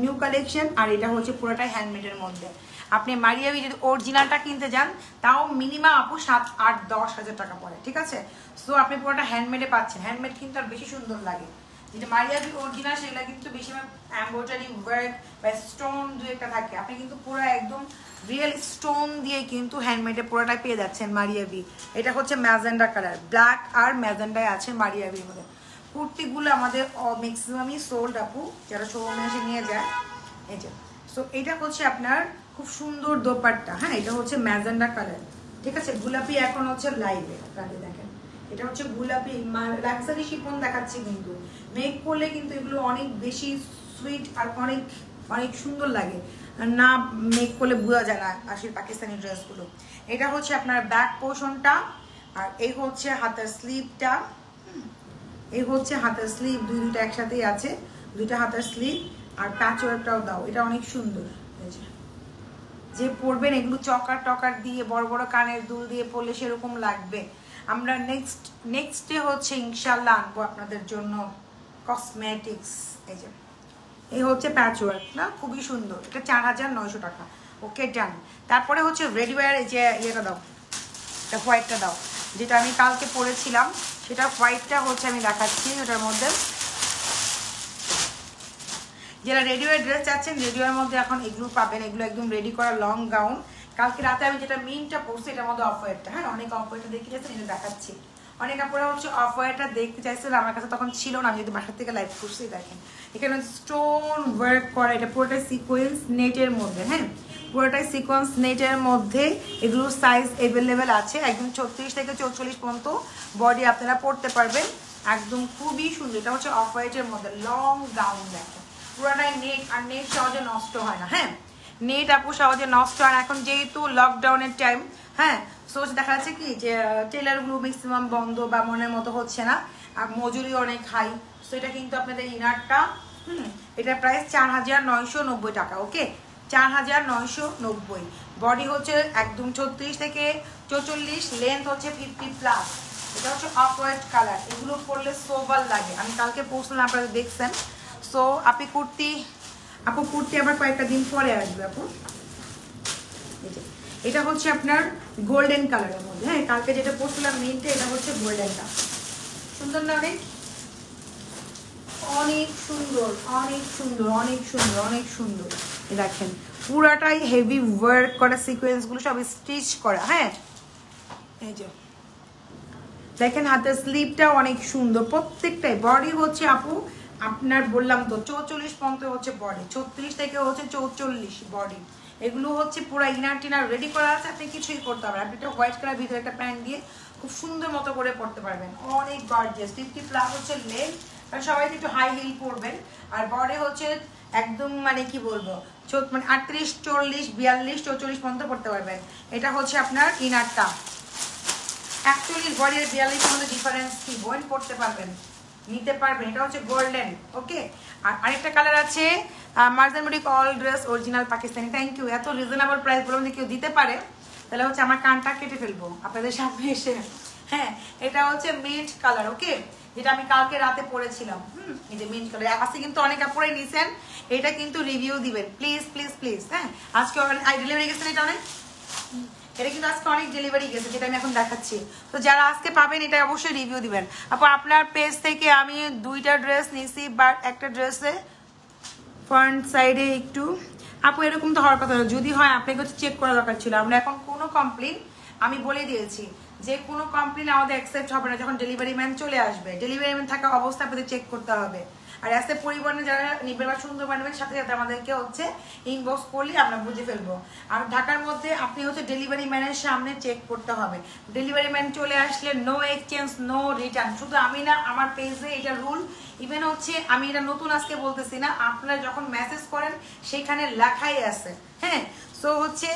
নিউ কালেকশন। আর এটা হচ্ছে পুরোটাই হ্যান্ডমেডের মধ্যে। আপনি মারিয়াবি যদি অরিজিনালটা কিনতে যান তাও মিনিমাম আপু 7-8-10 হাজার টাকা পড়ে, ঠিক আছে? সো আপনি পুরোটা হ্যান্ডমেডে পাচ্ছেন। হ্যান্ডমেড কিন্তু আর বেশি সুন্দর লাগে। যেটা মারিয়াবি অরিজিনাল সেগুলো কিন্তু বেশিরভাগ এমব্রয়ডারি ওয়ার্ক বা স্টোন দু একটা থাকে, আপনি কিন্তু পুরো একদম রিয়েল স্টোন দিয়ে কিন্তু হ্যান্ডমেডে পুরোটাই পেয়ে যাচ্ছেন মারিয়াবি। এটা হচ্ছে ম্যাজেন্ডা কালার, ব্ল্যাক আর ম্যাজেন্ডায় আছে মারিয়াবির মধ্যে। কুর্তিগুলো আমাদের ম্যাক্সিমামই সোল্ড আপু, যারা শোরুমে এসে নিয়ে যায়। এই যে, সো এটা হচ্ছে আপনার খুব সুন্দর দোপাট্টা। হ্যাঁ, এটা হচ্ছে ম্যাজেন্ডা কালার, ঠিক আছে? গোলাপি এখন হচ্ছে লাইভে, আপনাদের দেখেন এটা হচ্ছে গোলাপি লাক্সারি শিফন দেখাচ্ছি, কিন্তু মেক করলে কিন্তু এগুলো অনেক বেশি সুইট আর অনেক অনেক সুন্দর লাগে, না মেক করলে বোঝা যায় না আসলে পাকিস্তানি ড্রেসগুলো। এটা হচ্ছে আপনার ব্যাক পোর্শনটা, আর এই হচ্ছে হাতের স্লিভটা। এই হচ্ছে হাতের স্লিভ, দুইটা একসাথেই আছে, দুইটা হাতের স্লিভ। আর প্যাচওয়ার্কটাও দাও, এটা অনেক সুন্দর। যে পরবেন এগুলো চকার টকার দিয়ে বড় বড় কানের দুল দিয়ে পরলে সেরকম লাগবে। আমরা নেক্সটে হচ্ছে ইনশাল্লাহ আনবো আপনাদের জন্য কসমেটিক্স। এই যে এই হচ্ছে প্যাচওয়ার্ক না, খুবই সুন্দর, এটা 4900 টাকা। ওকে ডান। তারপরে হচ্ছে রেডিওয়্যার, এই যে ইয়েটা দাও, এটা হোয়াইটটা দাও, যেটা আমি কালকে পরেছিলাম সেটা হোয়াইটটা হচ্ছে আমি দেখাচ্ছি। ওটার মধ্যে যারা রেডিওয়ার ড্রেস চাচ্ছেন, রেডিওয়ার মধ্যে এখন এগুলো পাবেন, এগুলো একদম রেডি করা লং গাউন। কালকে রাতে আমি যেটা মিনটা পরছি এটার মধ্যে অফ হোয়াইটটা। হ্যাঁ, অনেক অফ হোয়াইটটা দেখতে চাইছেন, এটা দেখাচ্ছি। অনেক আপনারা হচ্ছে অফ হোয়াইটটা দেখতে চাইছিল, আমার কাছে তখন ছিল না, আমি যদি বাসার থেকে লাইভ করছি। দেখেন এখানে স্টোন ওয়ার্ক করা, এটা পুরোটাই সিকোয়েন্স নেটের মধ্যে। হ্যাঁ, পুরোটাই সিকোয়েন্স নেটের মধ্যে। এগুলোর সাইজ অ্যাভেলেবেল আছে, একদম 36 থেকে 44 পর্যন্ত বডি আপনারা পরতে পারবেন, একদম খুবই সুন্দর। এটা হচ্ছে অফ হোয়াইটের মধ্যে লং গাউন, দেখেন পুরোটাই নেট, আর নেট সহজে নষ্ট হয় না। হ্যাঁ, নেট আপু সহজে নষ্ট হয় না, এখন যেহেতু লকডাউনের টাইম। হ্যাঁ, সো দেখা যাচ্ছে কি যে টেলারগুলো ম্যাক্সিমাম বন্ধ বা মনের মতো হচ্ছে না, আর মজুরি অনেক হাই। সো এটা কিন্তু আপনাদের ইনারটা, এটার প্রাইস 4990 টাকা। ওকে, 4990। বডি হচ্ছে একদম 36 থেকে 44, লেন্থ হচ্ছে 50+। এটা হচ্ছে অফ হোয়াইট কালার, এগুলো পরলে সোভার লাগে। আমি কালকে পরছিলাম, আপনারা দেখছেন। সো আপু কুর্তি আবার কয়েকটা দিন পরে আসবে আপু। এটা হচ্ছে আপনার গোল্ডেন কালারের মধ্যে। হ্যাঁ, কালকে যেটা পরছিলাম মিন্টে, এটা হচ্ছে গোল্ডেনটা। সুন্দর না? অনেক সুন্দর, অনেক সুন্দর, অনেক সুন্দর, অনেক সুন্দর। দেখেন পুরাটাই হেভি ওয়ার্ক করা, সিকোয়েন্সগুলো সব স্টিচ করা। হ্যাঁ, এই যে দেখেন হাতের স্লিভটা অনেক সুন্দর, প্রত্যেকটাই। বডি হচ্ছে আপু আপনার বললাম তো 44 পর্যন্ত হচ্ছে বডি, 36 থেকে হচ্ছে 44 বডি। এগুলো হচ্ছে পুরো ইনার টিনার রেডি করা আছে, আপনি কিছুই করতে হবে। আপনি একটা হোয়াইট কালার ভিতরে একটা প্যান্ট দিয়ে খুব সুন্দর মতো করে পরতে পারবেন, অনেক গর্জিয়াস। 50+ হচ্ছে লেগ, কারণ সবাই একটু হাই হিল পরবেন। আর বডি হচ্ছে একদম মানে কি বলবো, মানে 38, 40, 42, 44 পর্যন্ত পড়তে পারবেন। এটা হচ্ছে আপনার ইনারটা। 41 বডি আর 42 মধ্যে ডিফারেন্স কি, বোন পড়তে পারবেন, নিতে পারবেন। এটা হচ্ছে গোল্ডেন। ওকে, আর আরেকটা কালার আছে Marjan boutique all dress original Pakistani. Thank you, এত রিজনেবল প্রাইস বলুন যে কেউ দিতে পারে, তাহলে হচ্ছে আমার কানটা কেটে ফেলবো আপনাদের সামনে এসে। হ্যাঁ, এটা হচ্ছে মিন্ট কালার। ওকে, যেটা আমি কালকে রাতে পরেছিলাম। এই যে মিন্ট কালার আছে, কিন্তু অনেক আপুরাই নিছেন। এটা কিন্তু রিভিউ দিবেন প্লিজ প্লিজ প্লিজ। হ্যাঁ, আজকে ডেলিভারি গেছেন, এটা অনেক, এটা কিন্তু আজকে অনেক ডেলিভারি গেছে, যেটা আমি এখন দেখাচ্ছি। তো যারা আজকে পাবেন এটা অবশ্যই রিভিউ দিবেন। আপু আপনার পেজ থেকে আমি 2টা ড্রেস নিয়েছি, বাট একটা ড্রেসে ফ্রন্ট সাইডে একটু, আপু এরকম তো হওয়ার কথা না, যদি হয় আপনাকে হচ্ছে চেক করা দরকার ছিল। আমরা এখন কোনো কমপ্লেন, আমি বলে দিয়েছি যে কোনো কমপ্লেন আমাদের অ্যাকসেপ্ট হবে না যখন ডেলিভারি ম্যান চলে আসবে। ডেলিভারি ম্যান থাকা অবস্থা আপনাদের চেক করতে হবে। আর এসে পরিবহনে যারা নিবেন বা সুন্দর বানাবেন, সাথে সাথে আমাদেরকে হচ্ছে ইনবক্স করলে আমরা বুঝে ফেলবো। আর ঢাকার মধ্যে আপনি হচ্ছে ডেলিভারি ম্যানের সামনে চেক করতে হবে। ডেলিভারি ম্যান চলে আসলে নো এক্সচেঞ্জ, নো রিটার্ন। শুধু আমি না, আমার পেজে এটা রুল। ইভেন হচ্ছে আমি এটা নতুন আজকে বলতেছি না, আপনারা যখন মেসেজ করেন সেখানে লেখাই আছে। হ্যাঁ, সো হচ্ছে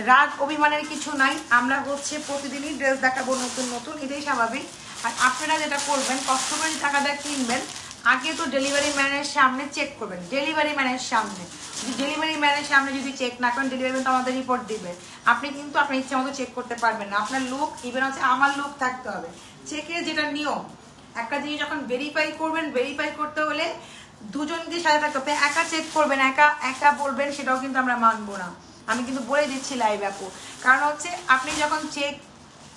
রাগ অভিমানের কিছু নাই। আমরা হচ্ছে প্রতিদিনই ড্রেস দেখাবো নতুন নতুন, এটাই স্বাভাবিক। আর আপনারা যেটা করবেন, কষ্টকরি টাকা দিয়ে কিনবেন, আগে তো ডেলিভারি ম্যানের সামনে চেক করবেন। ডেলিভারি ম্যানের সামনে, ডেলিভারি ম্যানের সামনে যদি চেক না করেন, ডেলিভারি ম্যান তো আমাদের রিপোর্ট দিবে। আপনি কিন্তু আপনার ইচ্ছা মতো চেক করতে পারবেন না। আপনার লুক, ইভেন হচ্ছে আমার লুক থাকতে হবে। চেকের যেটা নিয়ম, একটা জিনিস যখন ভেরিফাই করবেন, ভেরিফাই করতে হলে দুজনকে সাথে থাকতে হবে। একা চেক করবেন, একা একা বলবেন, সেটাও কিন্তু আমরা মানবো না। আমি কিন্তু বলে দিচ্ছি লাইভ আপু, কারণ হচ্ছে আপনি যখন চেক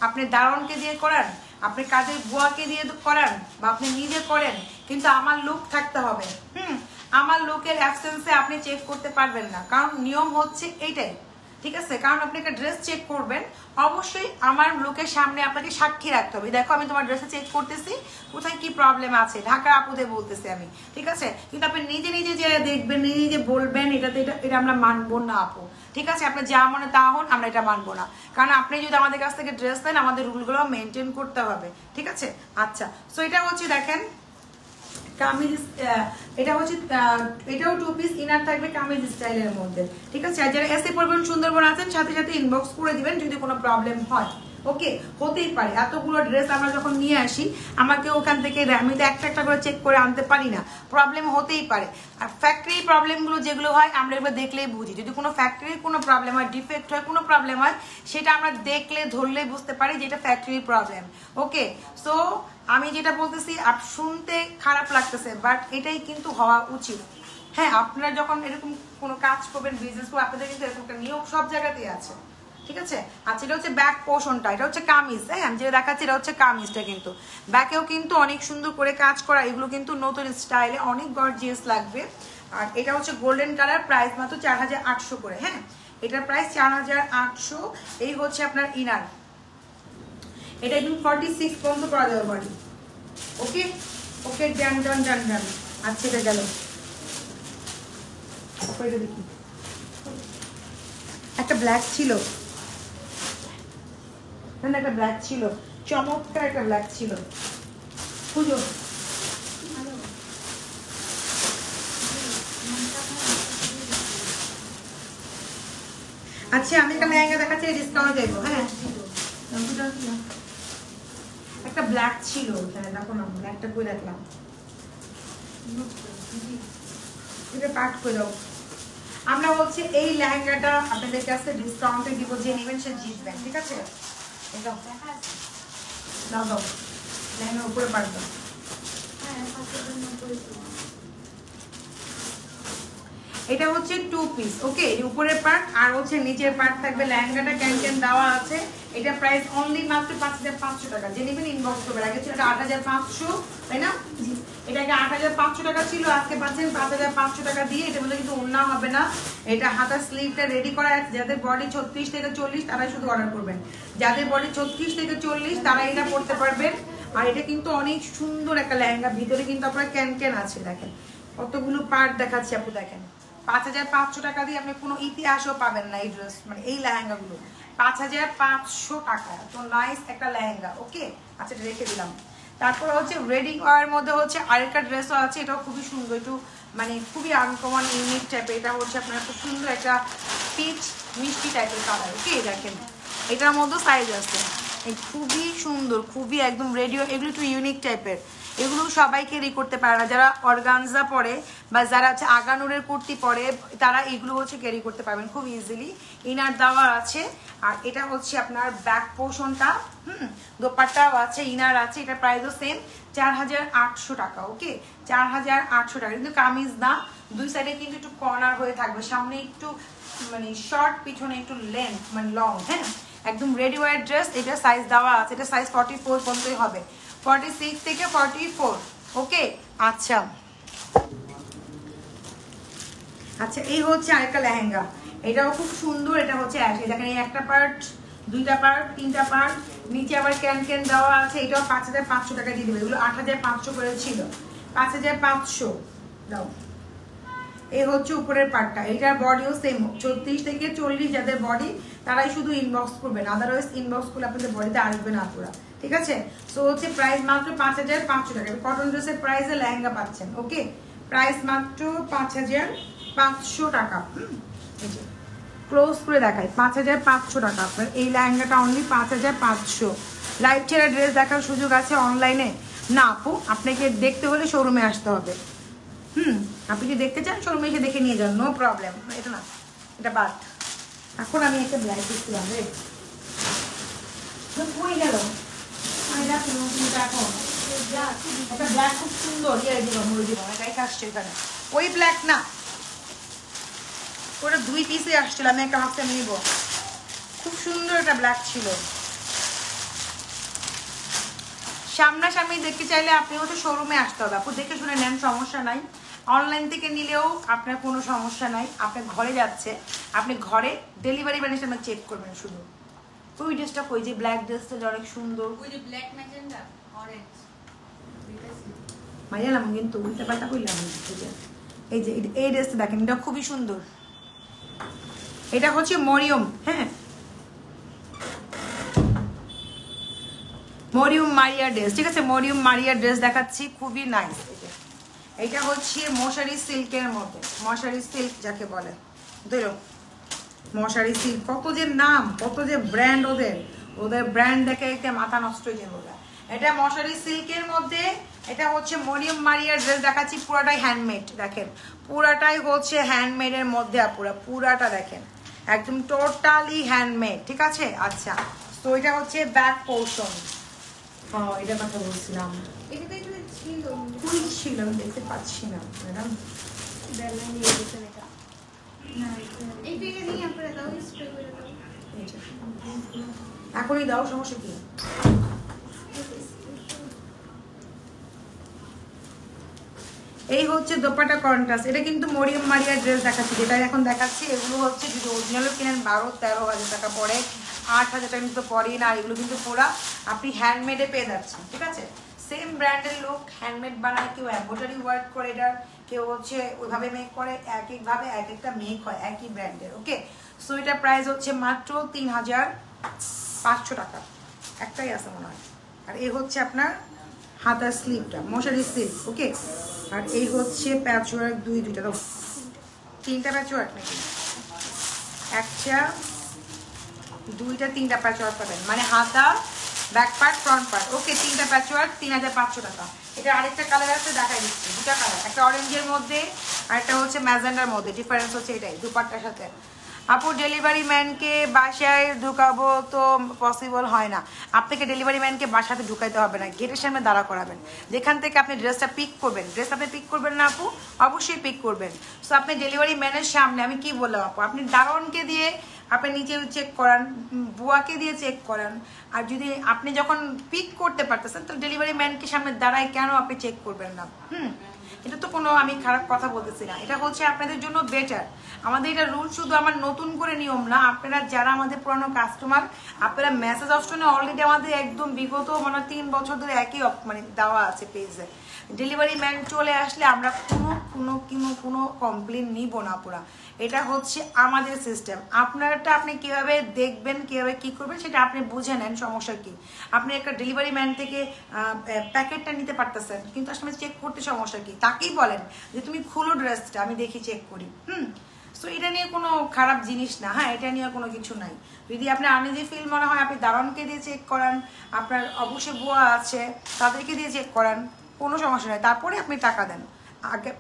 আপনি দারোয়ানকে দিয়ে করান, আপনি কাজের বুয়াকে দিয়ে করান, বা আপনি নিজে করেন, কিন্তু আমার লুক থাকতে হবে। আমার লুকের অ্যাবসেন্সে আপনি চেক করতে পারবেন না, কারণ নিয়ম হচ্ছে এইটাই। ঠিক আছে, কারণ আপনি একটা ড্রেস চেক করবেন, অবশ্যই আমার লুকের সামনে আপনাকে সাক্ষী রাখতে হবে। দেখো আমি তোমার ড্রেসে চেক করতেছি, কোথায় কি প্রবলেম আছে, ঢাকা আপুদের বলতেছি আমি। ঠিক আছে, কিন্তু আপনি নিজে নিজে যে দেখবেন, নিজে নিজে বলবেন, এটা আমরা মানবো না আপু। ঠিক আছে, আপনার যা মনে তা হন, আমরা এটা মানবো না। কারণ আপনি যদি আমাদের কাছ থেকে ড্রেস নেন, আমাদের রুলগুলো মেনটেন করতে হবে। ঠিক আছে, আচ্ছা। সো এটা হচ্ছে দেখেন কামিজ, এটা হচ্ছে এটাও 2 পিস ইনার থাকবে কামিজ স্টাইলের মধ্যে। ঠিক আছে, আর যারা এসে পড়বেন সুন্দরবন আছেন, সাথে সাথে ইনবক্স করে দিবেন যদি কোনো প্রবলেম হয়। ওকে, হতেই পারে, এতগুলো ড্রেস আমরা যখন নিয়ে আসি, আমাকে ওখান থেকে আমি তো একটা একটা করে চেক করে আনতে পারি না, প্রবলেম হতেই পারে। আর ফ্যাক্টরি প্রবলেমগুলো যেগুলো হয়, আমরা এগুলো দেখলেই বুঝি। যদি কোনো ফ্যাক্টরির কোনো প্রবলেম হয়, ডিফেক্ট হয়, কোনো প্রবলেম হয়, সেটা আমরা দেখলে ধরলেই বুঝতে পারি যে এটা ফ্যাক্টরির প্রবলেম। ওকে, সো আমি যেটা বলতেছি শুনতে খারাপ লাগতেছে, বাট এটাই কিন্তু হওয়া উচিত। হ্যাঁ, আপনারা যখন এরকম কোনো কাজ করবেন, বিজনেস করবেন, আপনাদের কিন্তু এরকম একটা নিয়ম সব জায়গাতেই আছে। ঠিক আছে, আচ্ছা। এটা হচ্ছে ব্যাক পোর্শনটা, এটা হচ্ছে কামিজ। হ্যাঁ, আমি যেটা দেখাচ্ছি এটা হচ্ছে কামিজটা, কিন্তু ব্যাকেও কিন্তু অনেক সুন্দর করে কাজ করা। এগুলো কিন্তু নতুন স্টাইলে অনেক গর্জিয়াস লাগবে। আর এটা হচ্ছে গোল্ডেন কালার, প্রাইস মাত্র 4800 করে। হ্যাঁ, এটার প্রাইস 4800। এই হচ্ছে আপনার ইনার, এটা একদম 46 পর্যন্ত করা যাবে বডি। ওকে ওকে, ডান ডান ডান ডান। আচ্ছা, এটা গেল। দেখি একটা ব্ল্যাক ছিল, একটা ব্ল্যাক ছিল, চমৎকার একটা ব্ল্যাক ছিল। খুঁজো। আচ্ছা, আমি একটা লেহেঙ্গা দেখাচ্ছি, ডিসকাউন্ট দেবো। হ্যাঁ, একটা ব্ল্যাক ছিল, দেখো না, ব্ল্যাকটা কই রাখলাম, এটা পাঠ করে দাও। আমরা হচ্ছে এই লেহেঙ্গাটা আপনাদের কাছে ডিসকাউন্টে দিব, যে নেবেন সে জিতবেন। ঠিক আছে, দাও দাও, লেহেঙ্গার উপরে পাঠ দাও। এটা হচ্ছে 2 পিস। ওকে, উপরের পার্ট আর হচ্ছে নিচের পার্ট থাকবে। লেহেঙ্গাটা ক্যান দেওয়া আছে। এটা প্রাইস অনলি মাত্র 5500 টাকা। যে নেবেন ইনবক্স করবেন। আগে ছিল 8500, তাই না? এটাকে 8500 টাকা ছিল, আজকে পাচ্ছেন 5500 টাকা দিয়ে। এটা বলে কিন্তু ওন্না হবে না, এটা হাতা স্লিভটা রেডি করা আছে। যাদের বডি 36 থেকে 40 তারাই শুধু অর্ডার করবেন। যাদের বডি 36 থেকে 40 তারা এটা পড়তে পারবেন। আর এটা কিন্তু অনেক সুন্দর একটা লেহেঙ্গা, ভিতরে কিন্তু আপনার ক্যান আছে দেখেন, কতগুলো পার্ট দেখাচ্ছি আপু দেখেন। 5500 টাকা দিয়ে আপনি কোনো ইতিহাসও পাবেন না এই ড্রেস, মানে এই লেহেঙ্গাগুলো 5500 টাকা। তো নাইস একটা লেহেঙ্গা, ওকে। আচ্ছা রেখে দিলাম। তারপর হচ্ছে রেডিং ওয়ার মধ্যে হচ্ছে আরেকটা ড্রেসও আছে, এটাও খুবই সুন্দর, একটু মানে খুবই আনকমন ইউনিক টাইপের। এটা হচ্ছে আপনার খুব সুন্দর একটা পিচ মিষ্টি টাইপের কালার, ওকে দেখেন। এটার মধ্যে সাইজ আছে, খুবই সুন্দর, খুবই একদম রেডিও, এগুলো একটু ইউনিক টাইপের। এগুলো সবাই ক্যারি করতে পারে না, যারা অর্গানজা পরে বা যারা হচ্ছে আগানুরের কুর্তি পরে তারা এগুলো হচ্ছে ক্যারি করতে পারবেন খুব ইজিলি। ইনার দেওয়া আছে, আর এটা হচ্ছে আপনার ব্যাক পোর্শনটা, দোপাট্টাও আছে, ইনার আছে। এটা প্রাইসও সেম 4800 টাকা, ওকে 4800 টাকা। কিন্তু কামিজ না, দুই সাইডে কিন্তু একটু কর্নার হয়ে থাকবে, সামনে একটু মানে শর্ট, পিছনে একটু লেন্থ মানে লং, হ্যাঁ একদম রেডি ওয়ার ড্রেস। এটা সাইজ দেওয়া আছে, এটা সাইজ 44 পর্যন্তই হবে, 46 থেকে 44, ওকে। আচ্ছা আচ্ছা এই হচ্ছে আরেকটা লেহেঙ্গা, এটাও খুব সুন্দর। এটা হচ্ছে দেখেন এই একটা পার্ট, দুইটা পার্ট, তিনটা পার্ট, নিচে আবার ক্যান দেওয়া আছে। এটাও 5500 টাকা দিয়ে দেবে, এগুলো 8500 করে ছিল, 5500 দাও। এই হচ্ছে উপরের পার্টটা, এটার বডিও সেম 36 থেকে 40 যাদের বডি তারাই শুধু ইনবক্স করবেন, আদারওয়াইজ ইনবক্স করলে আপনাদের বডিতে আসবে না পুরা, ঠিক আছে। সো হচ্ছে প্রাইস মাত্র 5500 টাকা। কটন ড্রেসের প্রাইসে লেহেঙ্গা পাচ্ছেন, ওকে। প্রাইস মাত্র 5500 টাকা। ক্লোজ করে দেখাই, 5500 টাকা আপনার এই লেহেঙ্গাটা, অনলি 5500। লাইভ ছেড়ে ড্রেস দেখার সুযোগ আছে অনলাইনে না আপু, আপনাকে দেখতে হলে শোরুমে আসতে হবে। আপনি যদি দেখতে চান শোরুমে এসে দেখে নিয়ে যান, নো প্রবলেম। এটা না, এটা বাদ। এখন আমি একটা ব্ল্যাক দেখছিলাম রে, কই গেল? আমি দেখো এখন একটা ব্ল্যাক খুব সুন্দর, এটাই আসছে এখানে, ওই ব্ল্যাক না, ওটা 2 পিসে আসছিল, আমি একটা ভাবতে নিব, খুব সুন্দর একটা ব্ল্যাক ছিল। সামনাসামনি দেখতে চাইলে আপনি হচ্ছে শোরুমে আসতে হবে আপু, দেখে শুনে নেন, সমস্যা নাই। অনলাইন থেকে নিলেও আপনার কোনো সমস্যা নাই, আপনার ঘরে যাচ্ছে, আপনি ঘরে ডেলিভারি ম্যানের সামনে চেক করবেন শুধু। ওই ড্রেসটা কই, যে ব্ল্যাক ড্রেসটা অনেক সুন্দর, ওই যে ব্ল্যাক ম্যাজেন্ডা অরেঞ্জ মাইলাম কিন্তু উল্টা পাল্টা কইলাম। এই যে এই ড্রেসটা দেখেন, এটা খুবই সুন্দর, এটা হচ্ছে মরিয়ম, হ্যাঁ মরিয়ম মারিয়া ড্রেস, ঠিক আছে। মরিয়ম মারিয়া ড্রেস দেখাচ্ছি, খুবই নাইস। এটা হচ্ছে মশারি সিল্কের মধ্যে, মশারি সিল্ক যাকে বলে, ধরো মশারি সিল্ক, কত যে নাম, কত যে ব্র্যান্ড, ওদের ব্র্যান্ড দেখে একটা মাথা নষ্ট হয়ে যাবে। এটা মশারি সিল্কের মধ্যে, এটা হচ্ছে মরিয়ম মারিয়ার ড্রেস দেখাচ্ছি, পুরাটাই হ্যান্ডমেড, দেখেন পুরাটাই হচ্ছে হ্যান্ডমেডের মধ্যে, পুরাটা দেখেন একদম টোটালি হ্যান্ডমেড, ঠিক আছে। আচ্ছা তো এটা হচ্ছে ব্যাক পোর্শন, এটা কথা বলছিলাম, ছিল দেখতে পাচ্ছি না ম্যাডাম, এখনই দাও, সমস্যা কি। এই হচ্ছে দোপাট্টা কন্ট্রাস্ট, এটা কিন্তু মরিয়ম মারিয়ার ড্রেস দেখাচ্ছি, যেটা এখন দেখাচ্ছি এগুলো হচ্ছে যদি অরিজিনালও কিনেন 12-13 হাজার টাকা পরে, 8,000 টাকা কিন্তু পরেই না, এগুলো কিন্তু পুরা আপনি হ্যান্ডমেডে পেয়ে যাচ্ছেন, ঠিক আছে। সেম ব্র্যান্ডের লোক হ্যান্ডমেড বানায়, কেউ এমব্রয়ডারি ওয়ার্ক করে এটার, কেউ হচ্ছে ওইভাবে মেক করে, এক একভাবে এক একটা মেক হয় একই ব্র্যান্ডের, ওকে। সো এটার প্রাইস হচ্ছে মাত্র 3500 টাকা, একটাই আছে মনে হয়। আর এই হচ্ছে আপনার হাতার স্লিভটা, মশারি স্লিভ, ওকে। আর এই হচ্ছে প্যাচওয়ার্ক, দুইটা তো 3টা প্যাচওয়ার্ক নাকি, একটা 2টা 3টা প্যাচওয়ার্ক পাবেন, মানে হাতা, ব্যাক পার্ট, ফ্রন্ট পার্ট, ওকে। 3টা প্যাচওয়ার্ক 3500 টাকা। এটা আরেকটা কালার আছে, দেখাই দিচ্ছি, 2টা কালার, একটা অরেঞ্জের মধ্যে আর একটা হচ্ছে ম্যাজেন্ডার মধ্যে, ডিফারেন্স হচ্ছে এটাই, দুপাট্টার সাথে। আপু ডেলিভারি ম্যানকে বাসায় ঢুকাবো তো পসিবল হয় না, আপনাকে ডেলিভারি ম্যানকে বাসাতে ঢুকাইতে হবে না, গেটের সামনে দাঁড়া করাবেন, যেখান থেকে আপনি ড্রেসটা পিক করবেন, ড্রেস আপনি পিক করবেন না আপু, অবশ্যই পিক করবেন। সো আপনি ডেলিভারি ম্যানের সামনে, আমি কি বললাম আপু, আপনি দারোয়ানকে দিয়ে আপনি নিচেও চেক করান, বুয়াকে দিয়ে চেক করান। আর যদি আপনি যখন পিক করতে পারতেছেন তো ডেলিভারি ম্যানকে সামনে দাঁড়ায় কেন আপনি চেক করবেন না? এটা তো কোনো আমি খারাপ কথা বলতেছি না, এটা হচ্ছে আপনাদের জন্য বেটার। আমাদের এটা রুল, শুধু আমার নতুন করে নিয়ম না, আপনারা যারা আমাদের পুরানো কাস্টমার আপনারা মেসেজ অপশনে অলরেডি আমাদের একদম বিগত 3 বছর ধরে একই দেওয়া আছে পেজে। ডেলিভারি ম্যান চলে আসলে আমরা কোনো কমপ্লেন নিব না পুরা। এটা হচ্ছে আমাদের সিস্টেম। আপনারটা আপনি কিভাবে দেখবেন, কিভাবে কি করবেন সেটা আপনি বুঝে নেন, সমস্যা কি। আপনি একটা ডেলিভারি ম্যান থেকে প্যাকেটটা নিতে পারতেছেন, কিন্তু আসলে চেক করতে সমস্যা কি, তাকেই বলেন যে তুমি খুলো ড্রেসটা, আমি দেখি চেক করি। সো এটা নিয়ে কোনো খারাপ জিনিস না, হ্যাঁ, এটা নিয়ে কোনো কিছু নাই। যদি আপনার আনইজি ফিল মনে হয় আপনি দারণকে দিয়ে চেক করান, আপনার অবশ্যই বুয়া আছে তাদেরকে দিয়ে চেক করান, কোনো সমস্যা নেই। তারপরে আপনি টাকা দেন। আগে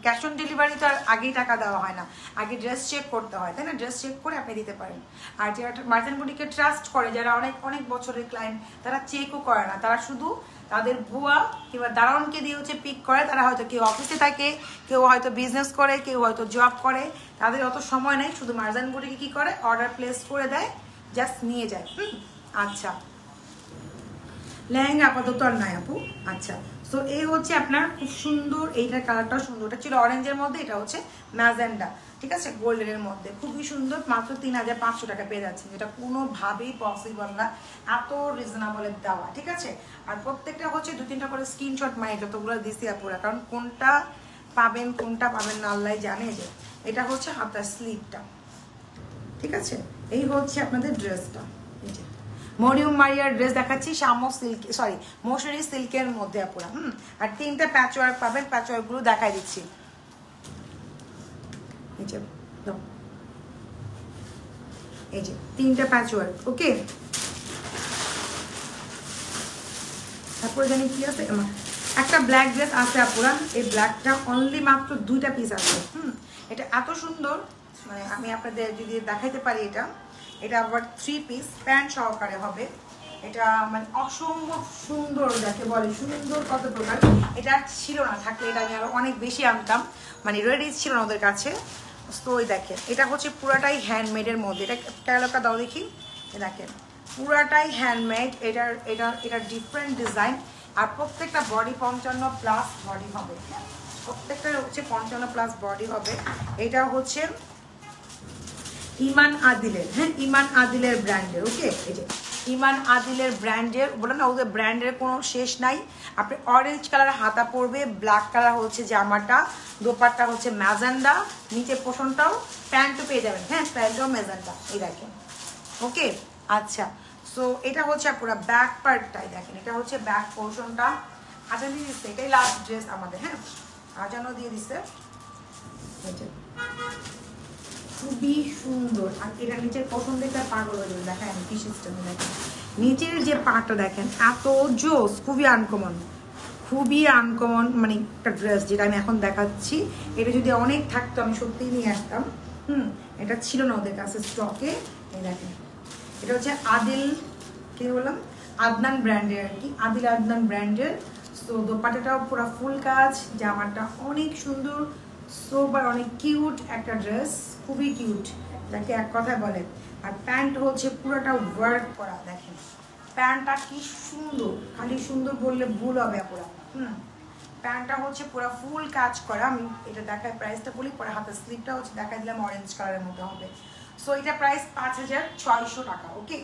ক্যাশ অন ডেলিভারি তো আর আগেই টাকা দেওয়া হয় না, আগে ড্রেস চেক করতে হয়, তাই না? ড্রেস চেক করে আপনি দিতে পারেন। আর যারা মার্চেন্ট বুটিকে ট্রাস্ট করে, যারা অনেক অনেক বছরের ক্লায়েন্ট, তারা চেকও করে না, তারা শুধু তাদের বুয়া কিংবা দারণকে দিয়ে হচ্ছে পিক করে। তারা হয়তো কেউ অফিসে থাকে, কেউ হয়তো বিজনেস করে, কেউ হয়তো জব করে, তাদের অত সময় নেই। শুধু মার্চেন্ট বুটিকে কি করে, অর্ডার প্লেস করে দেয়, জাস্ট নিয়ে যায়। আচ্ছা, লেহেঙ্গা আপাতত আর নাই আপু। আচ্ছা, সো এই হচ্ছে আপনার খুব সুন্দর, এইটার কালারটাও সুন্দর, এটা ছিল অরেঞ্জের মধ্যে, এটা হচ্ছে ম্যাজেন্ডা, ঠিক আছে, গোল্ডেনের মধ্যে, খুবই সুন্দর। মাত্র 3500 টাকা পেয়ে যাচ্ছেন, যেটা কোনোভাবেই পসিবল না, এত রিজনেবলের দেওয়া, ঠিক আছে। আর প্রত্যেকটা হচ্ছে 2-3টা করে স্ক্রিনশট যতগুলো দিছি আপুরা, কারণ কোনটা পাবেন কোনটা পাবেন না আল্লাহ জানে। যে এটা হচ্ছে হাতার স্লিভটা, ঠিক আছে। এই হচ্ছে আপনাদের ড্রেসটা, মরিয়ম মারিয়ার ড্রেস দেখাচ্ছি, শামো সিল্ক, সরি মৌসুরি সিল্কের মধ্যে আপুরা। আর 3টা প্যাচওয়ার্ক পাবেন, প্যাচওয়ার্কগুলো দেখাই দিচ্ছি। এই যে 3টা প্যাচওয়ার্ক, ওকে। তারপরে জানি কি আছে, একটা ব্ল্যাক ড্রেস আছে আপুরা, এই ব্ল্যাকটা অনলি মাত্র 2টা পিস আছে। এটা এত সুন্দর, আমি আপনাদের যদি দেখাইতে পারি, এটা আবার 3 পিস প্যান্ট সহকারে হবে। এটা অসম্ভব সুন্দর, যাকে বলে সুন্দর কত প্রকার। এটা ছিল না, থাকলে এটা আমি আরো অনেক বেশি আনতাম, রেডি ছিল না ওদের কাছে। তো ওই দেখেন, এটা হচ্ছে পুরাটাই হ্যান্ডমেডের মধ্যে। এটা ক্যাটালগটা দাও দেখি, দেখেন পুরাটাই হ্যান্ডমেড। এটার ডিফারেন্ট ডিজাইন। আর প্রত্যেকটা বডি 55+ বডি হবে, প্রত্যেকটা হচ্ছে 55+ বডি হবে। এটা হচ্ছে ইমান আদিলের, হ্যাঁ, ইমান আদিলের ব্র্যান্ডের, ওকে। এই যে ইমান আদিলের ব্র্যান্ডের, বলে না ওদের ব্র্যান্ডের কোনো শেষ নাই। আপনি অরেঞ্জ কালার হাতা পরবে, ব্ল্যাক কালার হচ্ছে জামাটা, দোপাট্টা হচ্ছে ম্যাজেন্ডা, নিচে পোষণটাও, প্যান্টও পেয়ে যাবেন, হ্যাঁ, প্যান্টও ম্যাজেন্ডা, এই দেখেন, ওকে। আচ্ছা, সো এটা হচ্ছে পুরো ব্যাক পার্টটাই দেখেন, এটা হচ্ছে ব্যাক পোর্শনটা। আজান দিয়ে দিচ্ছে, এটাই লাস্ট ড্রেস আমাদের, হ্যাঁ, আজানও দিয়ে দিচ্ছে। খুবই সুন্দর। আর এটা নিচের পছন্দ দেখে পাগল হয়ে যাবে, দেখেন কি সিস্টেমে, দেখেন নিচের যে পাটটা দেখেন, এত জোস, খুবই আনকমন, খুবই আনকমন একটা ড্রেস, যেটা আমি এখন দেখাচ্ছি। এটা যদি অনেক থাকতো আমি সত্যিই নিয়ে আসতাম। এটা ছিল না ওদের কাছে স্টকে। এই দেখেন, এটা হচ্ছে আদিল, কি বললাম, আদনান ব্র্যান্ডের আর কি, আদিল আদনান ব্র্যান্ডের। তো দোপাট্টাটাও পুরো ফুল কাজ, জামাটা অনেক সুন্দর, সোবার, অনেক কিউট একটা ড্রেস, খুবই কিউট, যাকে এক কথায় বলে। আর প্যান্ট হচ্ছে পুরোটা ওয়ার্ক করা, দেখেন প্যান্টটা কি সুন্দর, খালি সুন্দর বললে ভুল হবে পুরা। প্যান্টটা হচ্ছে পুরো ফুল কাজ করা। আমি এটা দেখায় প্রাইসটা বলি, পরে হাতের স্লিপটা হচ্ছে দেখাই দিলাম, অরেঞ্জ কালারের মধ্যে হবে। সো এটা প্রাইস 5600 টাকা, ওকে।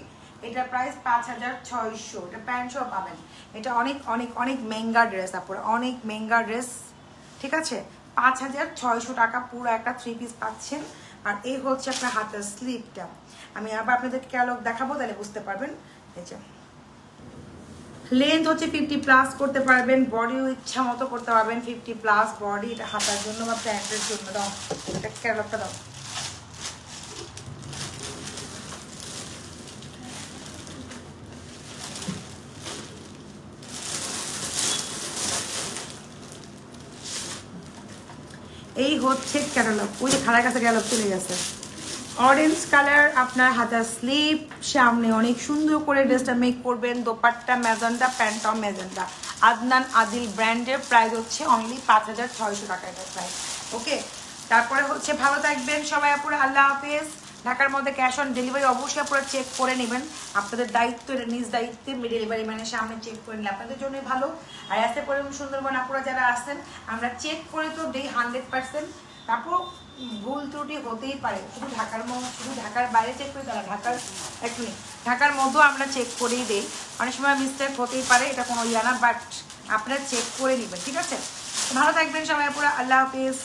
এটা প্রাইস 5600, এটা প্যান্ট সহ পাবেন। এটা অনেক অনেক অনেক মেঙ্গা ড্রেস আপুরা, অনেক মেঙ্গা ড্রেস, ঠিক আছে। 5600 টাকা পুরো একটা 3 পিস পাচ্ছেন। আর এই হচ্ছে আপনার হাতের স্লিভটা। আমি আবার আপনাদের ক্যাটালগ দেখাবো, তাহলে বুঝতে পারবেন। এই যে লেন্থ হচ্ছে 50+ করতে পারবেন, বডিও ইচ্ছা মতো করতে পারবেন 50+ বডি। এটা হাতার জন্য বা প্যান্টের জন্য। দাও এটা ক্যাটালগটা দাও। এই হচ্ছে ক্যাটালগ। ওই যে খালার কাছে ক্যাটালগ চলে গেছে। অরেঞ্জ কালার আপনার হাতার স্লিভ, সামনে অনেক সুন্দর করে ড্রেসটা মেক করবেন, দোপাট্টা ম্যাজেন্ডা, প্যান্টটাও ম্যাজেন্ডা। আদনান আদিল ব্র্যান্ডের, প্রাইস হচ্ছে অনলি 5600 টাকা এটা প্রাইস, ওকে। তারপরে হচ্ছে ভালো থাকবেন সবাই আপুরা, আল্লাহ হাফেজ। ঢাকার মধ্যে ক্যাশ অন ডেলিভারি অবশ্যই আপনারা চেক করে নেবেন, আপনাদের দায়িত্ব, এটা নিজ দায়িত্বে ডেলিভারি ম্যানের সামনে চেক করে নিলে আপনাদের জন্যই ভালো। আর আসতে পরে সুন্দরবন আপনারা যারা আসেন আমরা চেক করে তো দিই 100%, তারপর ভুল ত্রুটি হতেই পারে, শুধু ঢাকার বাইরে চেক করি তারা ঢাকার মধ্যেও আমরা চেক করেই দিই, অনেক সময় মিস্টেক হতেই পারে, এটা কোনো ইয়া না, বাট আপনারা চেক করে নেবেন, ঠিক আছে? ভালো থাকবেন সবাই পুরো, আল্লাহ হাফিজ।